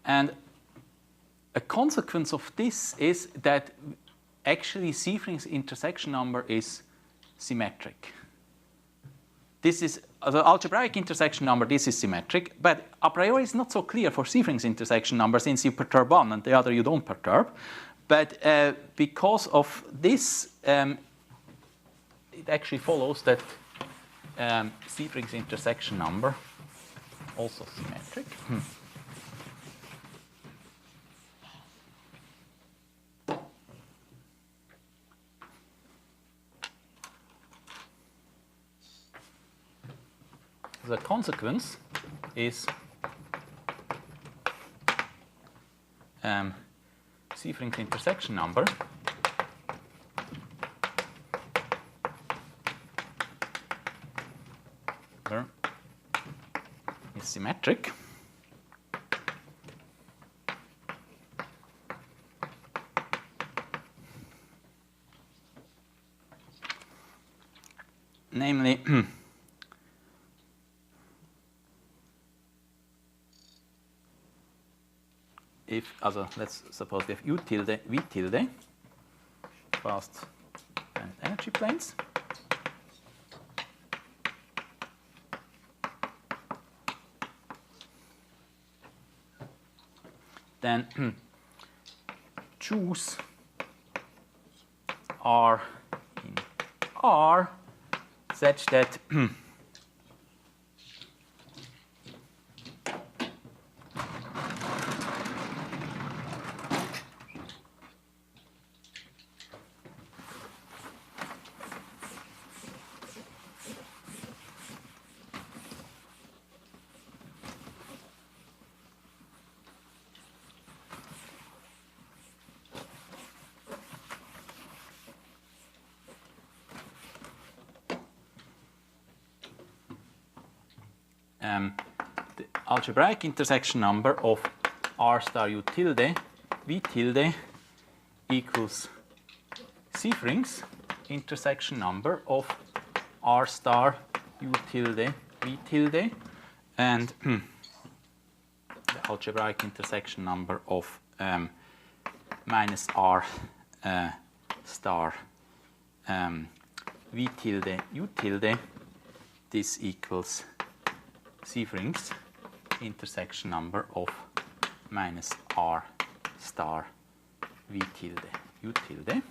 And a consequence of this is that actually Siefring's intersection number is symmetric. This is the algebraic intersection number, this is symmetric, but a priori it's not so clear for Siefring's intersection number since you perturb one and the other you don't perturb. But because of this, it actually follows that Siefring's intersection number also symmetric. The consequence is Siefring's intersection number is symmetric. Namely, let's suppose we have u tilde v tilde fast and energy planes. Then choose R in R such that the algebraic intersection number of R star u tilde v tilde equals Siefring's intersection number of R star u tilde v tilde, and the algebraic intersection number of minus R star v tilde u tilde, this equals Siefring's intersection number of minus R star v tilde u tilde.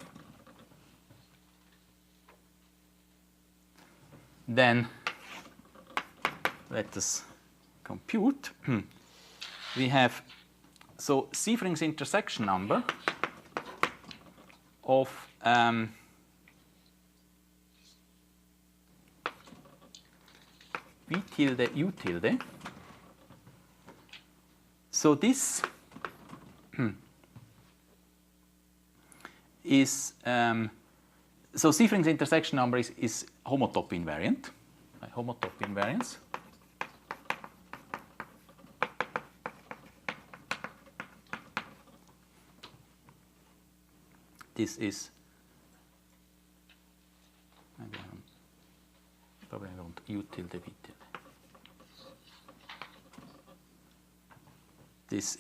Then let us compute, we have so Siefring's intersection number of V tilde U tilde. So this is so Siefring's intersection number is homotop invariant, homotop invariance. This is probably I want U tilde V tilde. This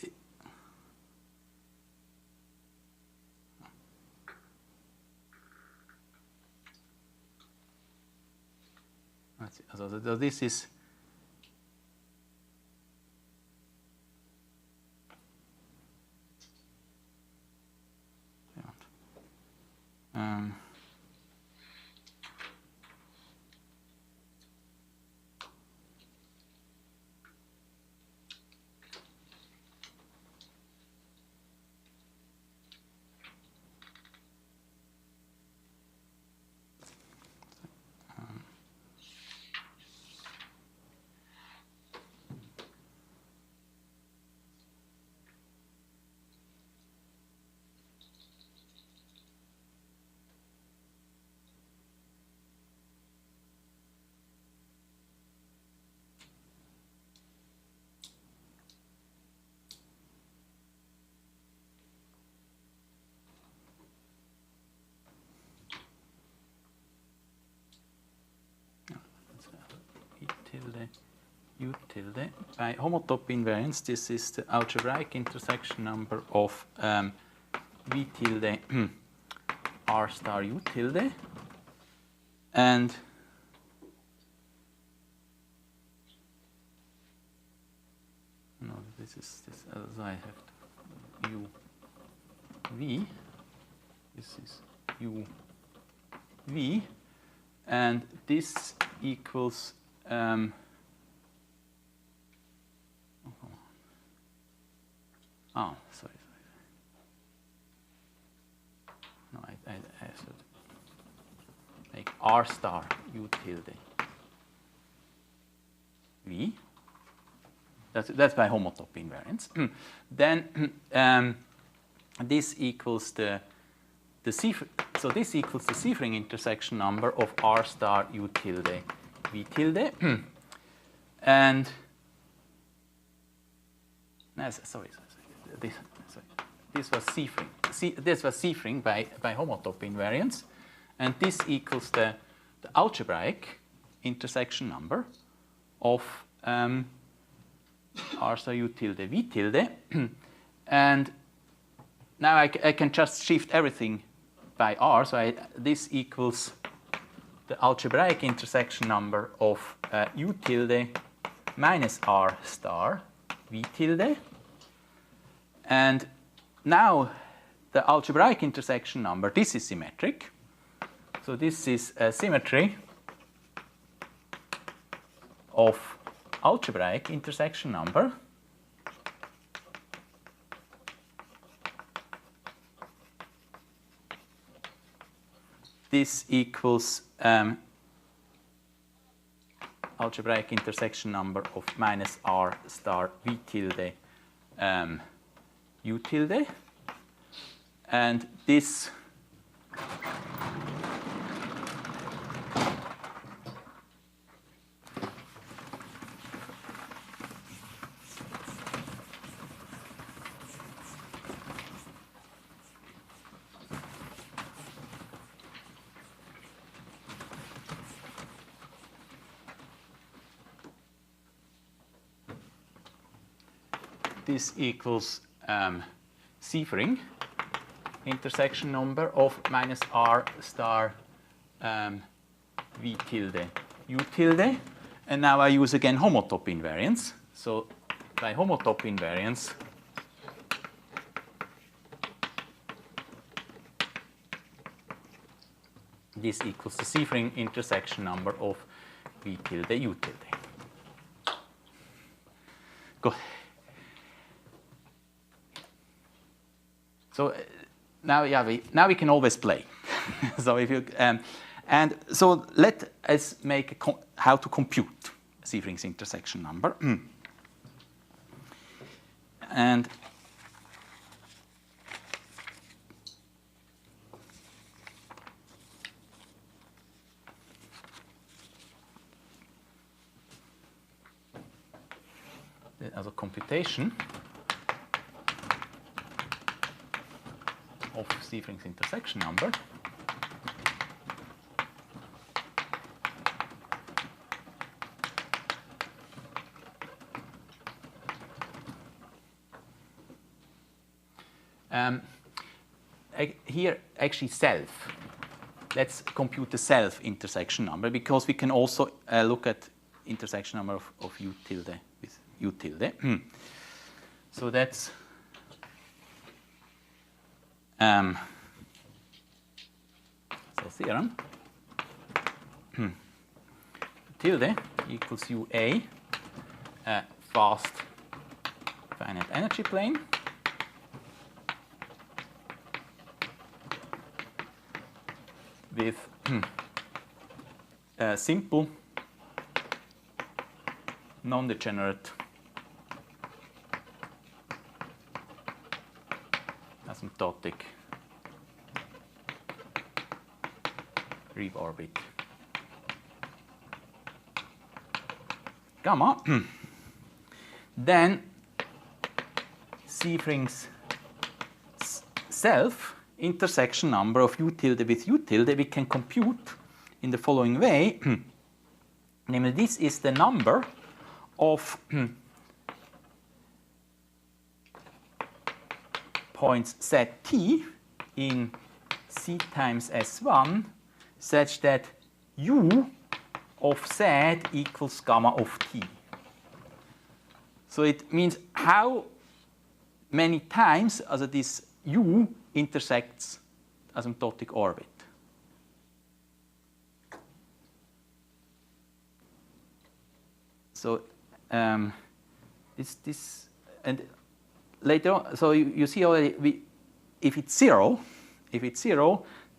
so this is U tilde. By homotop invariance, this is the algebraic intersection number of V tilde R star U tilde. And no, this is this as I have U V. This is U V, and this equals sorry. No, I should make R star U tilde V. That's by homotop invariance. Then this equals the so this equals the Siefring intersection number of R star U tilde V tilde. And sorry. This was Siefring. This was Siefring by homotop invariance, and this equals the algebraic intersection number of R star U tilde V tilde. And now I can just shift everything by R. So this equals the algebraic intersection number of U tilde minus R star V tilde. And now the algebraic intersection number, this is symmetric. So this is a symmetry of algebraic intersection number this equals algebraic intersection number of minus R star V tilde U tilde, and this equals Siefring intersection number of minus R star V tilde U tilde. And now I use again homotop invariance. So by homotop invariance, this equals the Siefring intersection number of V tilde U tilde. Good. So now, yeah, now we can always play. So if you and so let us make how to compute Sievring's intersection number. And as a computation of Sievring's intersection number. Here, actually, self. Let's compute the self intersection number, because we can also look at intersection number of U tilde with U tilde. So that's so theorem tilde equals UA fast finite energy plane with a simple non-degenerate asymptotic Reeve orbit gamma. Then Sievring's self intersection number of U tilde with U tilde we can compute in the following way. Namely, this is the number of points ZT in C times S1 such that U of Z equals gamma of T. So it means how many times this U intersects asymptotic orbit. So this and later on, so you see already if it's zero,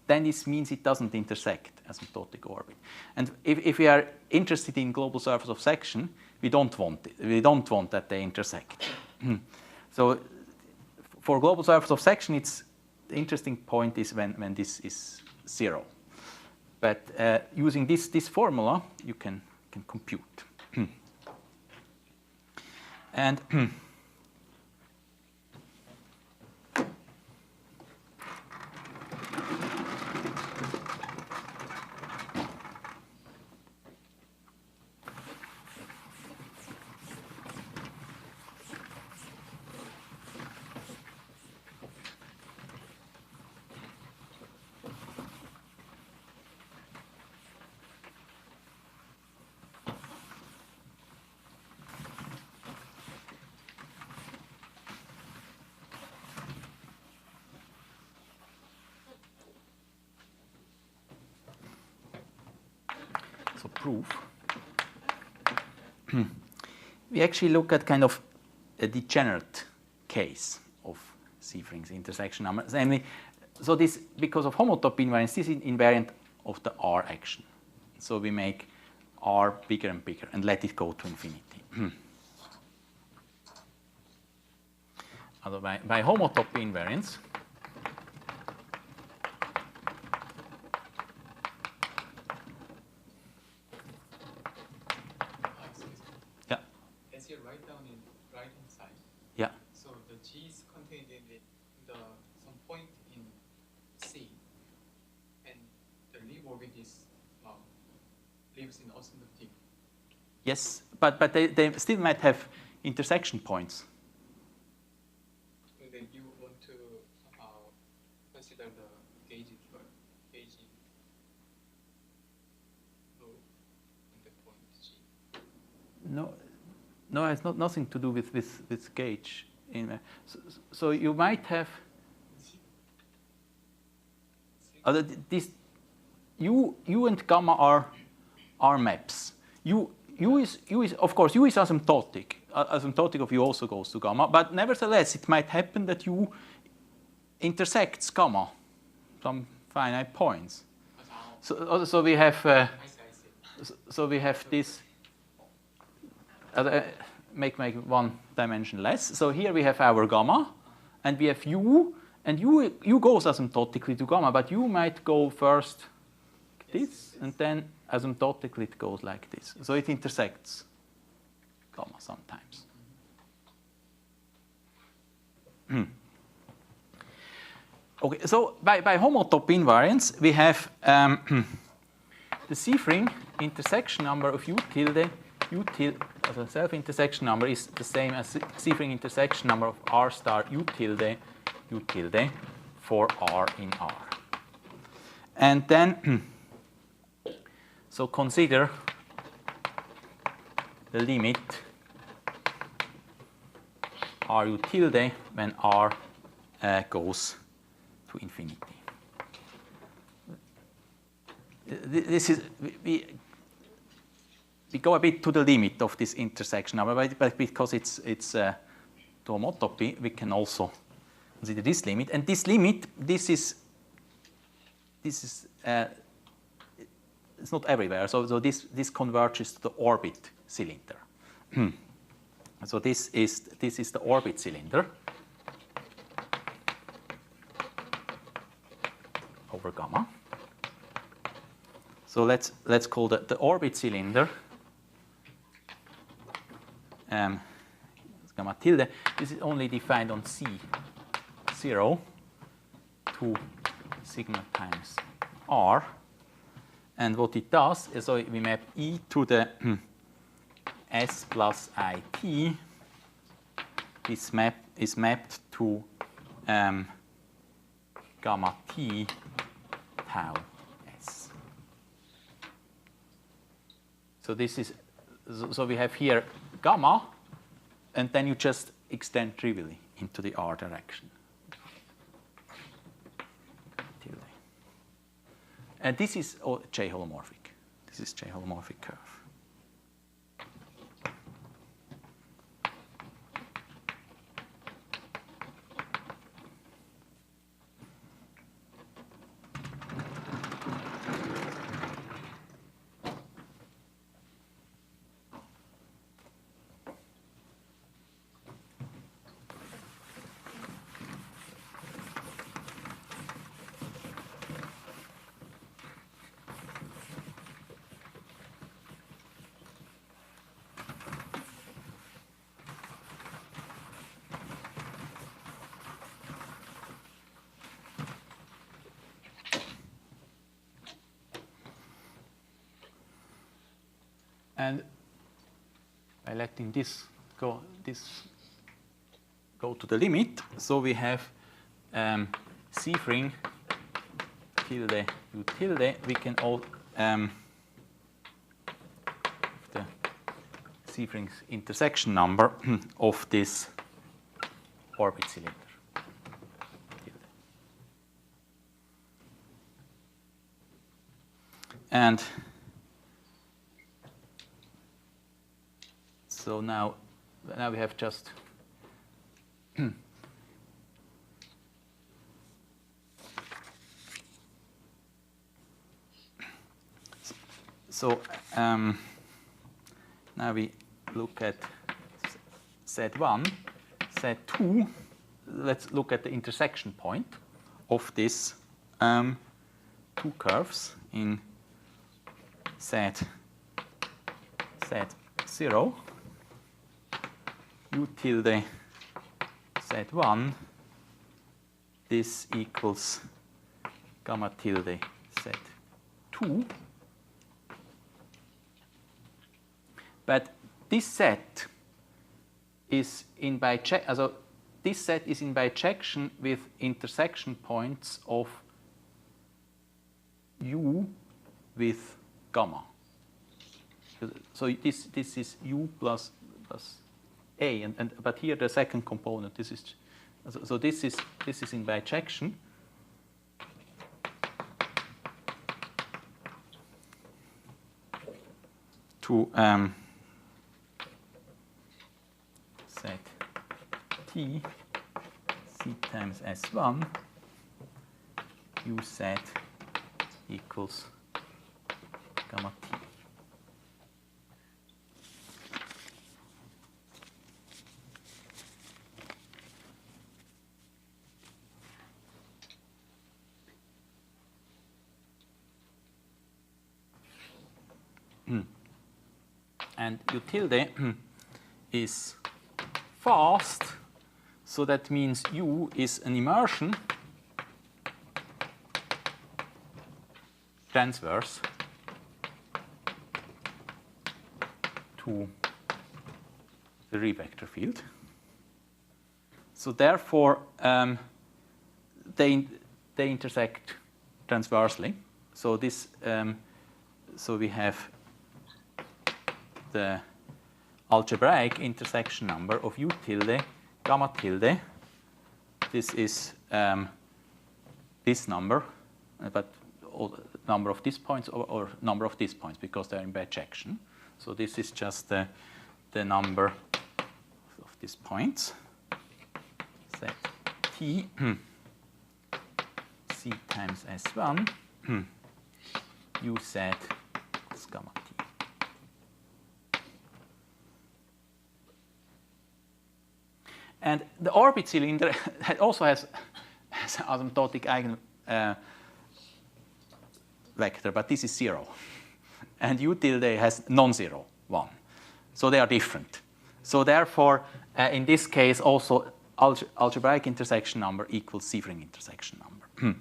then this means it doesn't intersect asymptotic orbit. And if we are interested in global surface of section, we don't want it. We don't want that they intersect. So for global surface of section, it's the interesting point is when this is zero. But using this formula, you can compute. And proof. We actually look at kind of a degenerate case of Sievring's intersection number. Namely, so this, because of homotopy invariance, this is invariant of the R action. So we make R bigger and bigger and let it go to infinity. By homotopy invariance, write down in right hand side. Yeah. So the G is contained in some point in C, and the Reeve orbit is lives in asymptotic. Yes, but they still might have intersection points. And then you want to somehow consider the gauge low in the point G. No, it's not nothing to do with gauge. So you might have this U and gamma are maps. U is of course U is asymptotic. Asymptotic of U also goes to gamma, but nevertheless it might happen that U intersects gamma, some finite points. So we have I see. so we have this. Make one dimension less. So here we have our gamma, and we have U, and U goes asymptotically to gamma, but U might go first like this, and then asymptotically it goes like this. So it intersects gamma sometimes. Okay, so by homotop invariance, we have the Seefring intersection number of U tilde, as a self-intersection number is the same as Seefring intersection number of R star U tilde for R in R. And then, so consider the limit R U tilde when R goes to infinity. This is, we go a bit to the limit of this intersection number, but because it's to homotopy, we can also consider this limit. And this limit, this is it's not everywhere. So this converges to the orbit cylinder. So this is the orbit cylinder over gamma. So let's call the orbit cylinder gamma tilde. This is only defined on C0 to sigma times R. And what it does is, so we map E to the S plus IT. This map is mapped to gamma T tau S. So this is, so we have here gamma, and then you just extend trivially into the R direction. And this is J holomorphic. This is J holomorphic curve. And by letting this go to the limit, so we have Seefring tilde U tilde. We can all the Seefring's intersection number of this orbit cylinder. And so now we have just so now we look at Z1, Z2. Let's look at the intersection point of these two curves in Z0. U tilde Z1, this equals gamma tilde Z2. But this set is in bijection, this set is in bijection with intersection points of U with gamma. So this is U plus A, but here the second component, this is in bijection. To T C times S1 U Z equals gamma T. And U tilde is fast, so that means U is an immersion transverse to the real vector field. So therefore, they intersect transversely. So this, so we have the algebraic intersection number of U tilde gamma tilde. This is this number, but number of these points or number of these points because they're in bijection. So this is just the number of these points. Set T C times S1 U Z is gamma T. And the orbit cylinder also has asymptotic eigen vector, but this is 0. And U tilde has non-zero 1. So they are different. So therefore, in this case, also algebraic intersection number equals Sievering intersection number.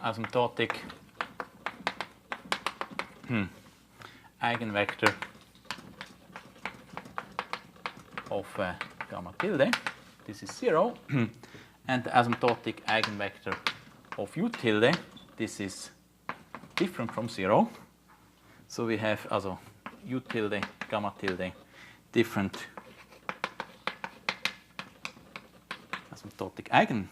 Asymptotic eigenvector of gamma tilde, this is 0, and the asymptotic eigenvector of U tilde, this is different from 0. So we have also U tilde, gamma tilde, different asymptotic eigenvectors.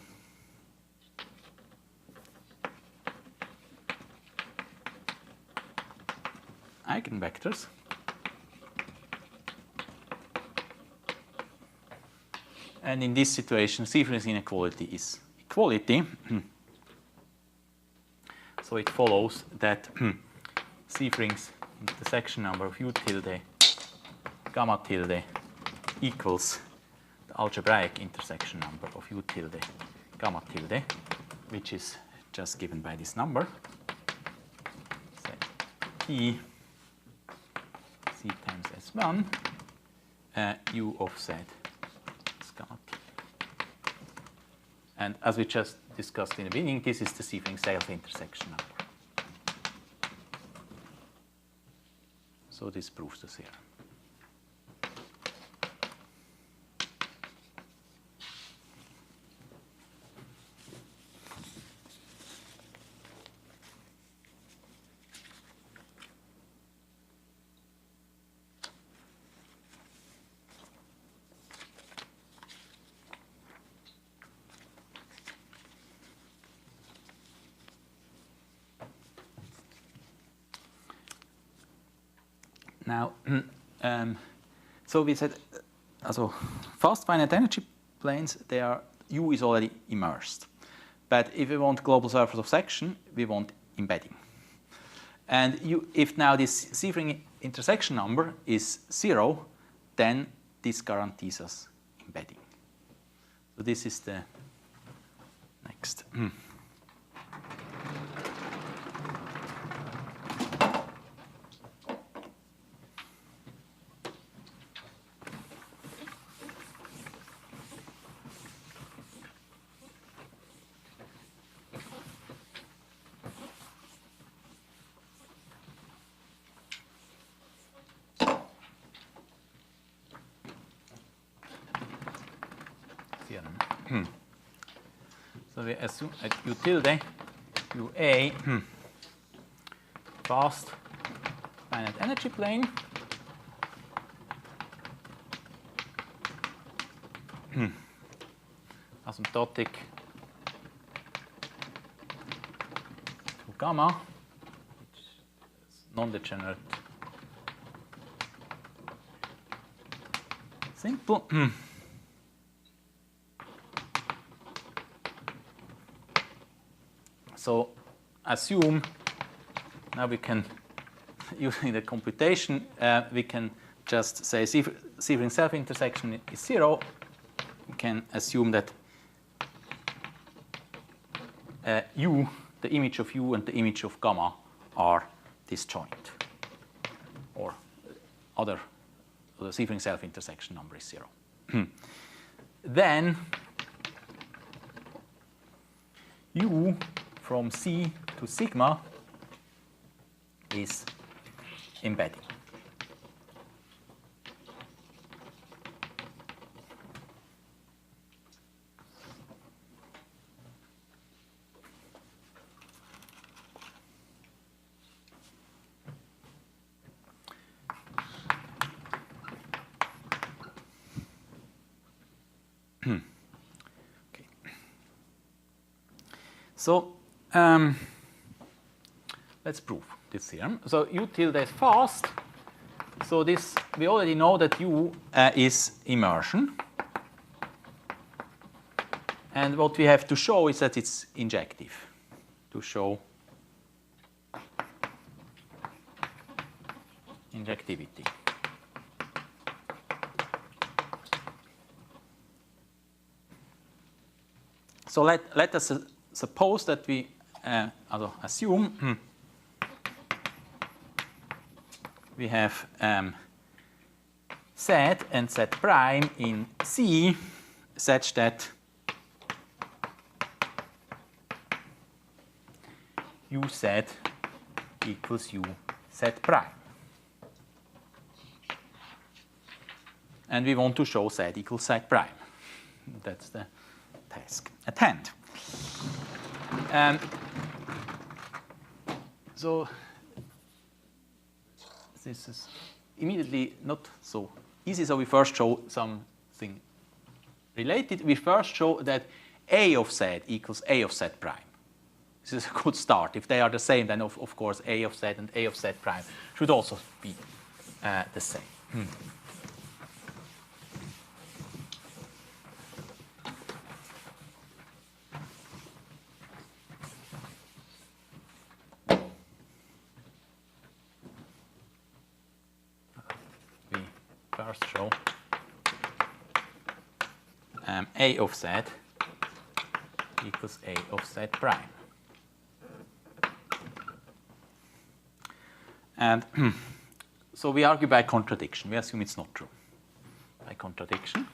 And in this situation, Sievering inequality is equality. So it follows that Sievering's intersection number of U tilde gamma tilde equals the algebraic intersection number of U tilde gamma tilde, which is just given by this number. Set T C times S1 U of Z is gamma T. And as we just discussed in the beginning, this is the Sievering self-intersection number. So this proves the theorem. Now, so we said, also fast finite energy planes, they are U is already immersed. But if we want global surface of section, we want embedding. And if now this Sievering intersection number is 0, then this guarantees us embedding. So this is the next. So we assume at U tilde UA fast finite energy plane asymptotic to gamma, which is non-degenerate simple. So assume, now we can, using the computation, we can just say Sieveling self-intersection is 0. We can assume that U, the image of U and the image of gamma are disjoint, or the Sieveling self-intersection number is 0. Then U from C to sigma is embedding. Okay. So let's prove this theorem. So U tilde is fast. So this, we already know that U is immersion. And what we have to show is that it's injective. To show injectivity. So let us suppose that we assume we have Z and Z prime in C such that UZ equals UZ prime. And we want to show Z equals Z prime. That's the task at hand. So this is immediately not so easy. So we first show something related. We first show that A of Z equals A of Z prime. This is a good start. If they are the same, then of course A of Z and A of Z prime should also be the same. First show A of Z equals A of Z prime. And so we argue by contradiction. We assume it's not true. By contradiction.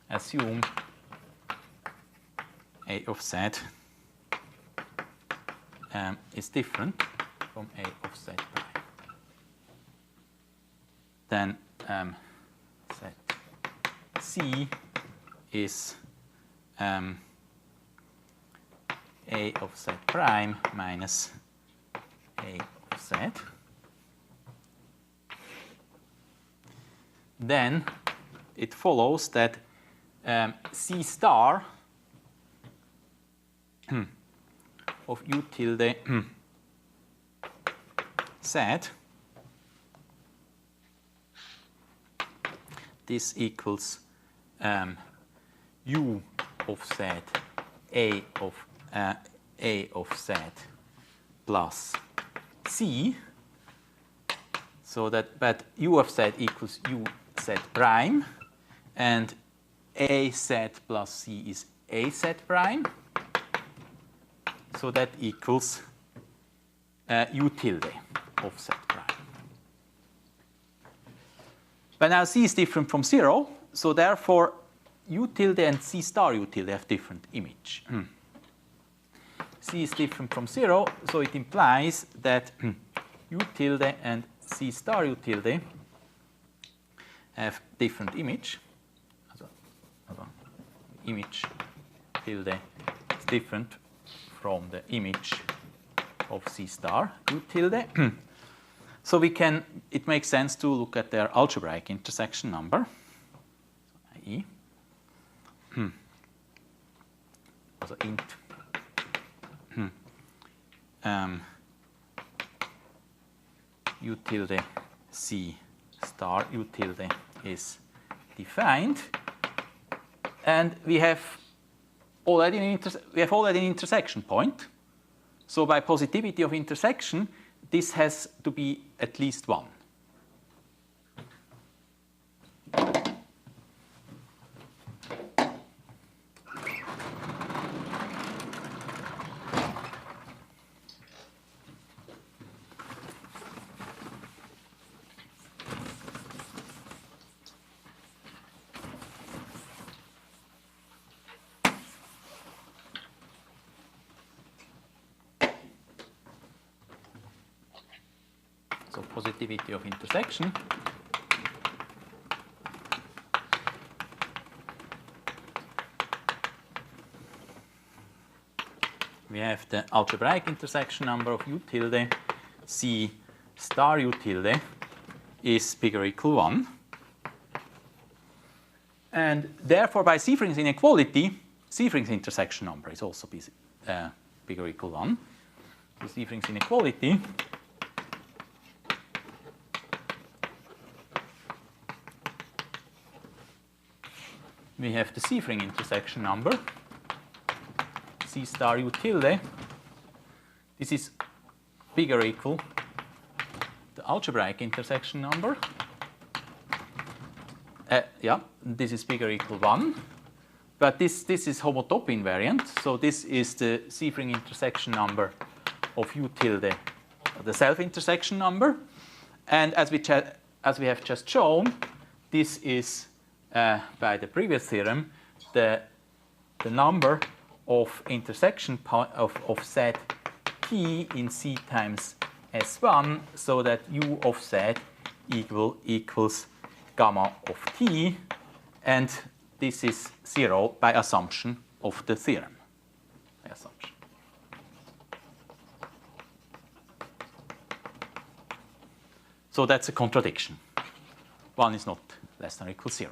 Assume A of Z is different from A of Z prime. Then C is A of Z prime minus A of Z. Then it follows that C star of U tilde Z, this equals U of Z A of Z plus C, so that, but U of Z equals U Z prime, and A Z plus C is A Z prime. So that equals U tilde of Z prime. But now C is different from 0, so therefore U tilde and C star U tilde have different image. C is different from 0, so it implies that U tilde and C star U tilde have different image. Also image tilde is different from the image of C star U tilde. So it makes sense to look at their algebraic intersection number, i.e. Also int U tilde C star U tilde is defined, and we have already an intersection point. So by positivity of intersection, this has to be at least 1. So positivity of intersection we have the algebraic intersection number of U tilde C star U tilde is bigger or equal 1. And therefore, by Seefring's inequality, Seefring's intersection number is also bigger or equal 1. So Seefring's inequality we have the Seefring intersection number, C star U tilde. This is bigger or equal the algebraic intersection number. This is bigger or equal 1. But this is homotopy invariant. So this is the Seefring intersection number of U tilde, the self-intersection number. And as we have just shown, this is by the previous theorem, the number of intersection of set T in C times S1, so that U of Z equals gamma of T, and this is 0 by assumption of the theorem. By assumption. So that's a contradiction. 1 is not less than or equal 0.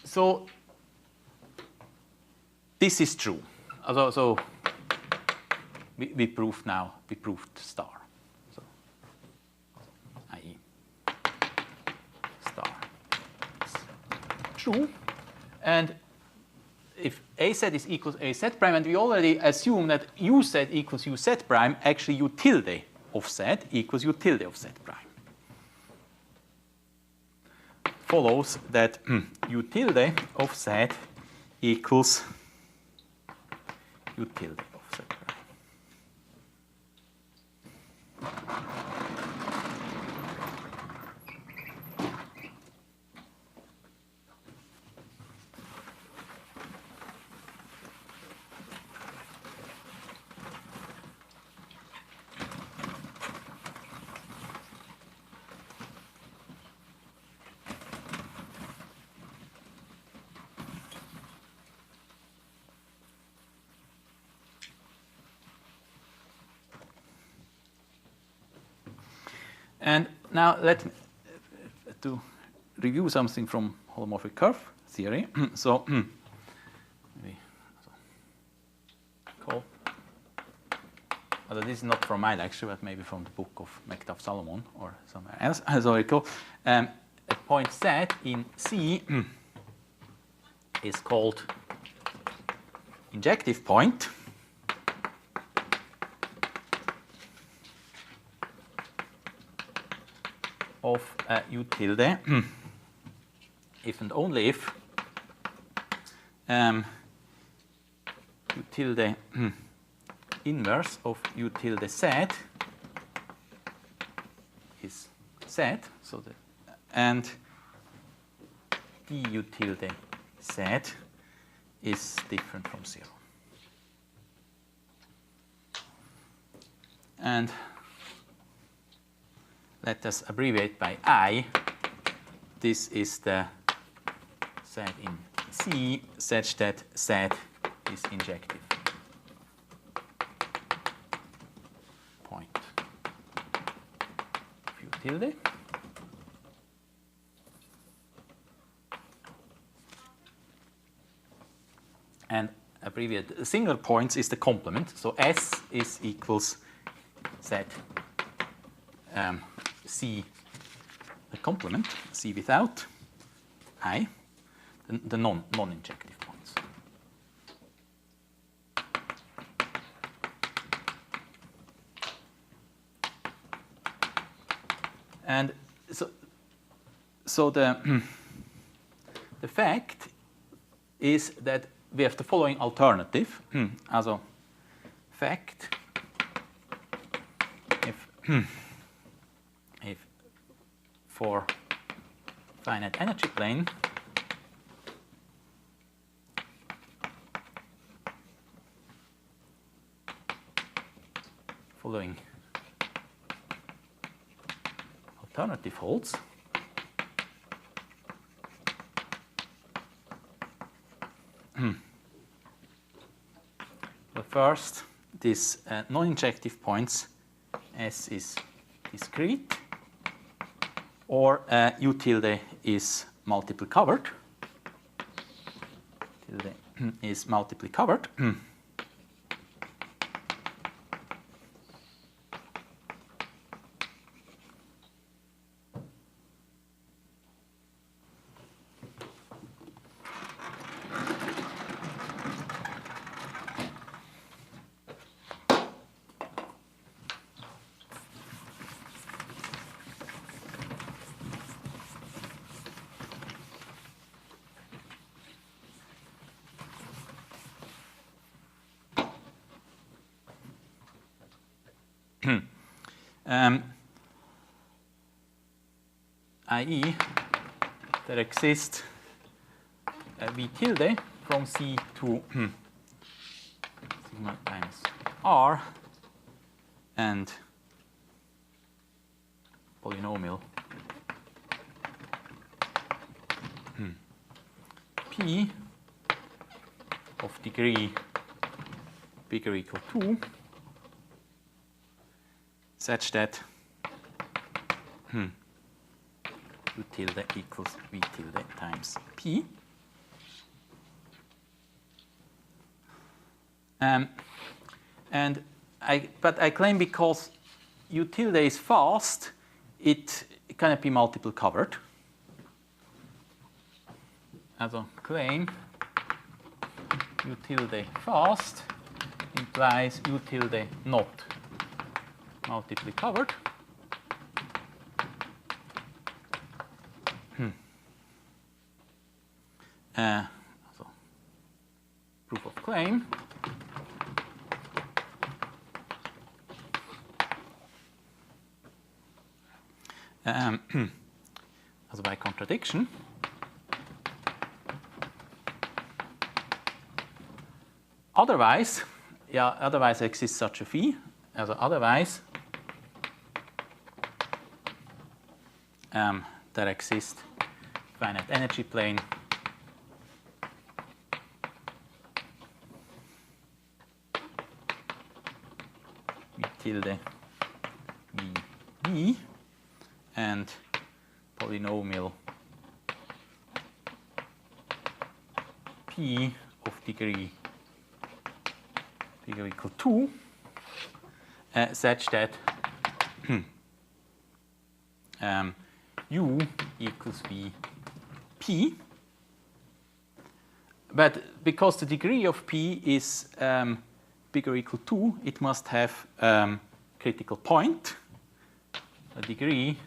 So this is true. So we proved star. So i.e. star is true. And if AZ is equals AZ prime, and we already assume that UZ equals UZ prime, actually U tilde of Z equals U tilde of Z prime. Follows that U tilde of Z equals U tilde of Z prime. And now let me to review something from holomorphic curve theory. So maybe call. Although this is not from my lecture, but maybe from the book of Mektav Salomon or somewhere else. So I call a point Z in C is called injective point. Of U tilde, if and only if U tilde inverse of U tilde Z is Z, so and D U tilde Z is different from 0. and let us abbreviate by I. This is the set in C such that Z is injective point of U tilde. And abbreviate the singular points is the complement. So S is equals Z C, the complement, C without I, the non-injective points. And so the fact is that we have the following alternative. Also, fact, if for finite energy plane following alternative holds, well, first, this non-injective points, S is discrete, or U tilde is multiply covered. Tilde is multiply covered. i.e. there exists V tilde from C to sigma minus R and polynomial P of degree bigger or equal to such that U tilde equals V tilde times P. But I claim because U tilde is fast, it cannot be multiple covered. Also claim U tilde fast implies U tilde not multiply covered. So proof of claim. Also by contradiction. Otherwise, otherwise exists such a phi. Also otherwise, there exists finite energy plane V tilde V and polynomial P of degree bigger or equal to such that U equals V P. But because the degree of P is bigger or equal to, it must have critical point. The degree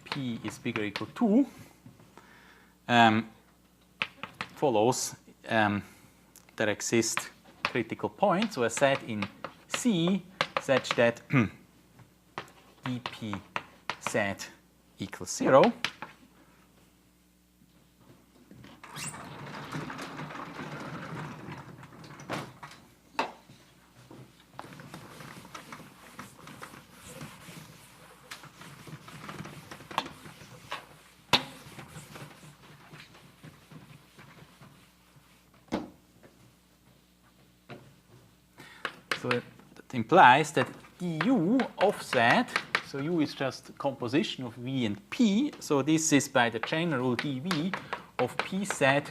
P is bigger or equal to follows there exist critical points, so a set in C such that dp set equals 0. So that implies that du of z, so u is just composition of v and p, so this is by the chain rule dv of pz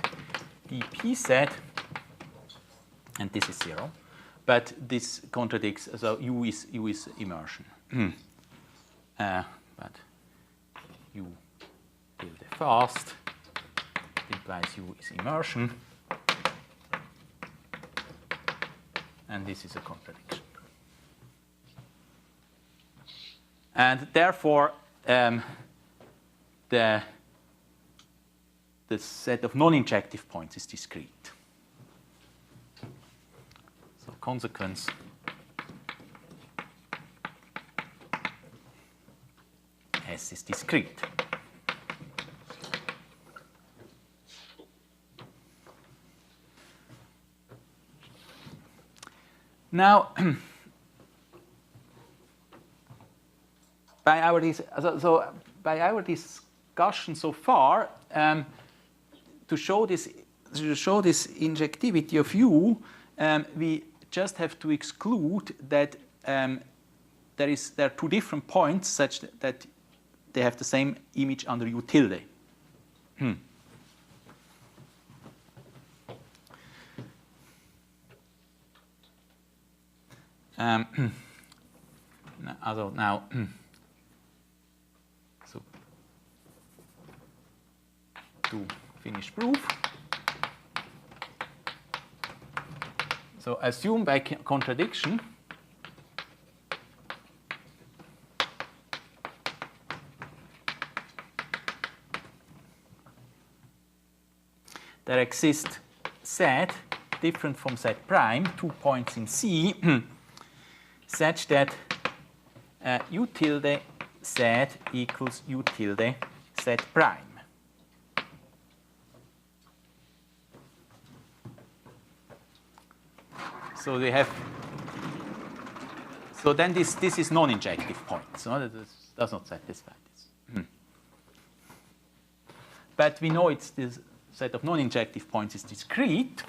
dpz, and this is 0. But this contradicts, so u is immersion. But u tilde fast implies u is immersion, and this is a contradiction. And therefore, the set of non-injective points is discrete. So consequence S is discrete. Now, by our discussion so far, to show this injectivity of U, we just have to exclude that there are two different points such that they have the same image under U tilde. Now, so to finish proof. So assume by contradiction there exists Z different from Z prime, 2 points in C, such that U tilde Z equals U tilde Z prime. So they have. So then this is non-injective point. So that does not satisfy this. But we know it's this set of non-injective points is discrete.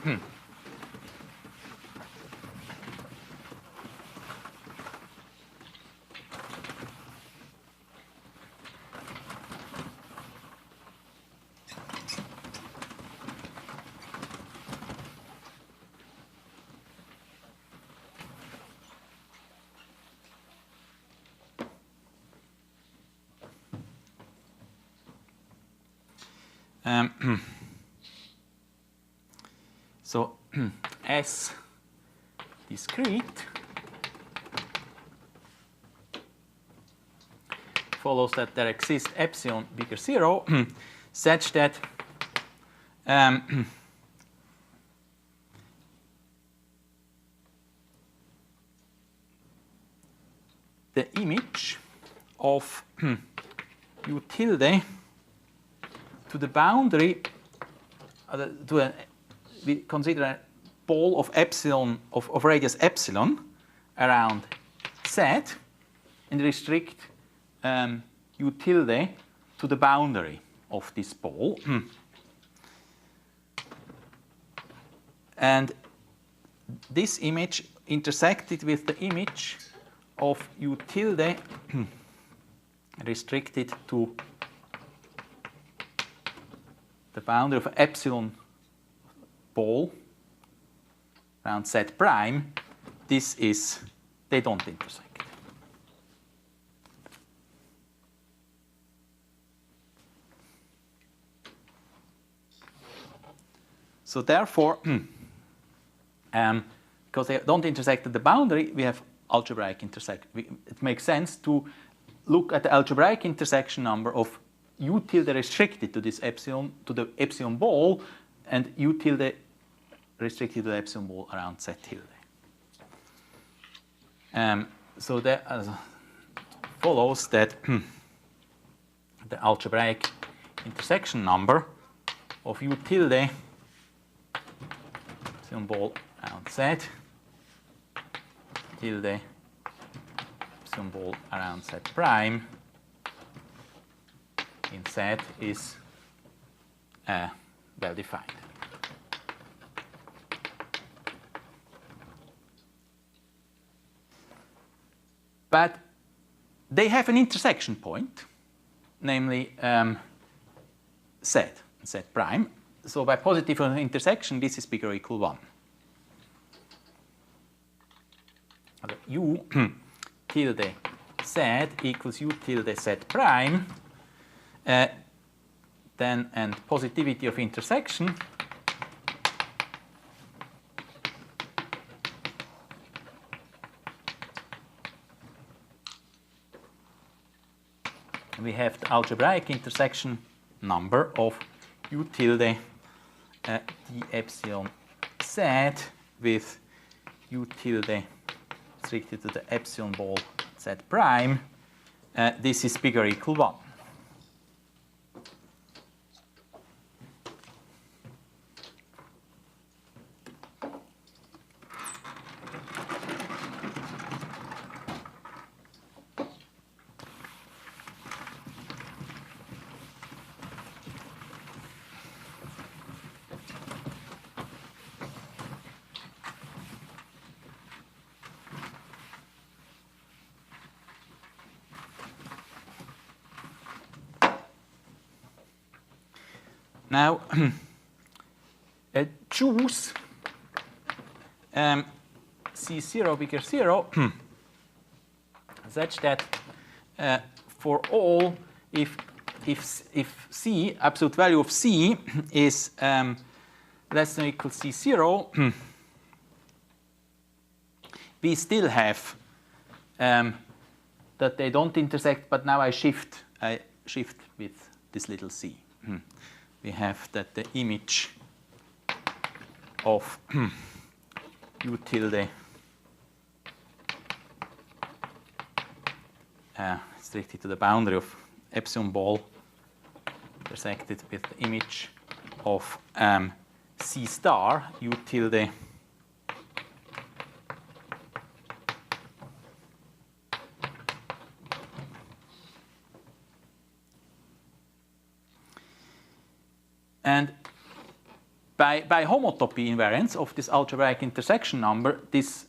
So S discrete follows that there exists epsilon bigger 0 such that the image of U tilde to the boundary, we consider a ball of epsilon of radius epsilon around Z, and restrict U tilde to the boundary of this ball. And this image intersected with the image of U tilde restricted to the boundary of epsilon ball around Z prime, this is, they don't intersect. So therefore, because they don't intersect at the boundary, we have algebraic intersection. It makes sense to look at the algebraic intersection number of U tilde restricted to this epsilon, to the epsilon ball, and U tilde restricted to the epsilon ball around Z tilde. So that follows that the algebraic intersection number of U tilde epsilon ball around Z tilde epsilon ball around Z prime in Z is well defined. but they have an intersection point, namely z prime. So by positive intersection, this is bigger or equal 1. U tilde z equals U tilde z prime, then and positivity of intersection we have the algebraic intersection number of U tilde d epsilon z with U tilde restricted to the epsilon ball z prime. This is bigger or equal 1. Now, choose C0 bigger 0 such that for all, if C, absolute value of C is less than or equal C0, we still have that they don't intersect, but now I shift with this little c. We have that the image of U tilde restricted to the boundary of epsilon ball intersected with the image of C star U tilde and by homotopy invariance of this algebraic intersection number, this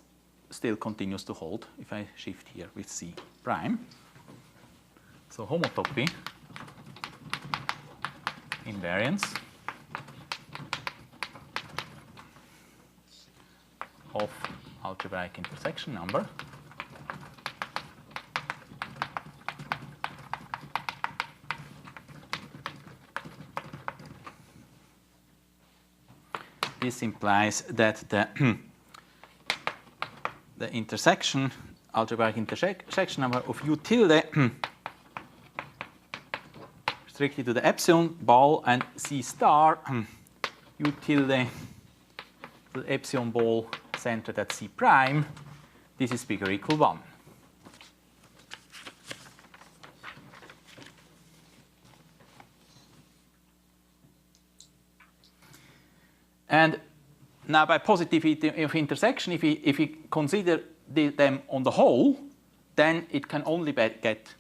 still continues to hold if I shift here with C prime. So homotopy invariance of algebraic intersection number this implies that the intersection, algebraic intersection number of U tilde restricted to the epsilon ball and C star U tilde to the epsilon ball centered at C prime, this is bigger or equal 1. And now by positivity of intersection, if we consider them on the whole, then it can only get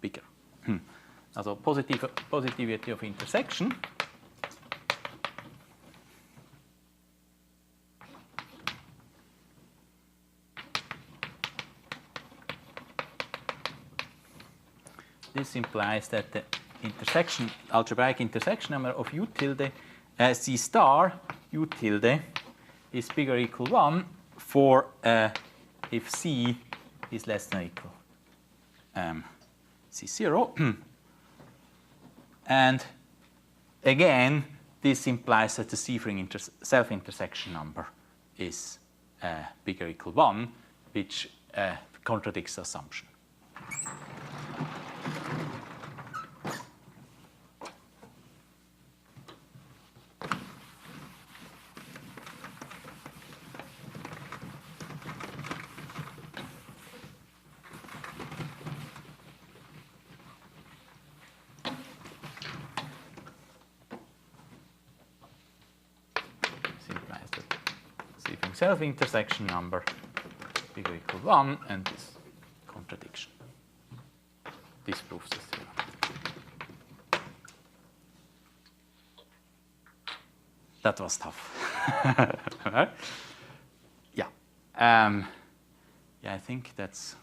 bigger. Also positivity of intersection this implies that the intersection, algebraic intersection number of U tilde C star U tilde is bigger or equal 1 for if C is less than or equal C0. And again, this implies that the Sievering self-intersection number is bigger or equal 1, which contradicts the assumption. Self-intersection number bigger or equal 1, and this contradiction. This proves the theorem. That was tough. Yeah. Yeah, I think that's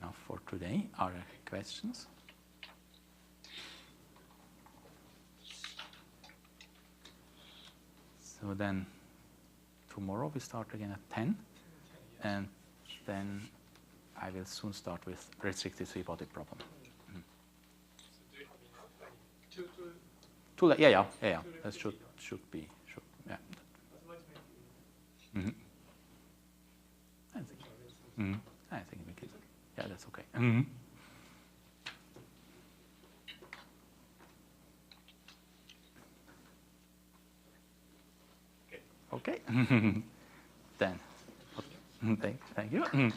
enough for today. Are there questions? So then tomorrow we start again at 10, and then I will soon start with restricted three-body problem. Too late. Yeah. That should be. Yeah. Mm-hmm. I think we can. Yeah, that's okay. Mm-hmm. Okay. Then, thank you.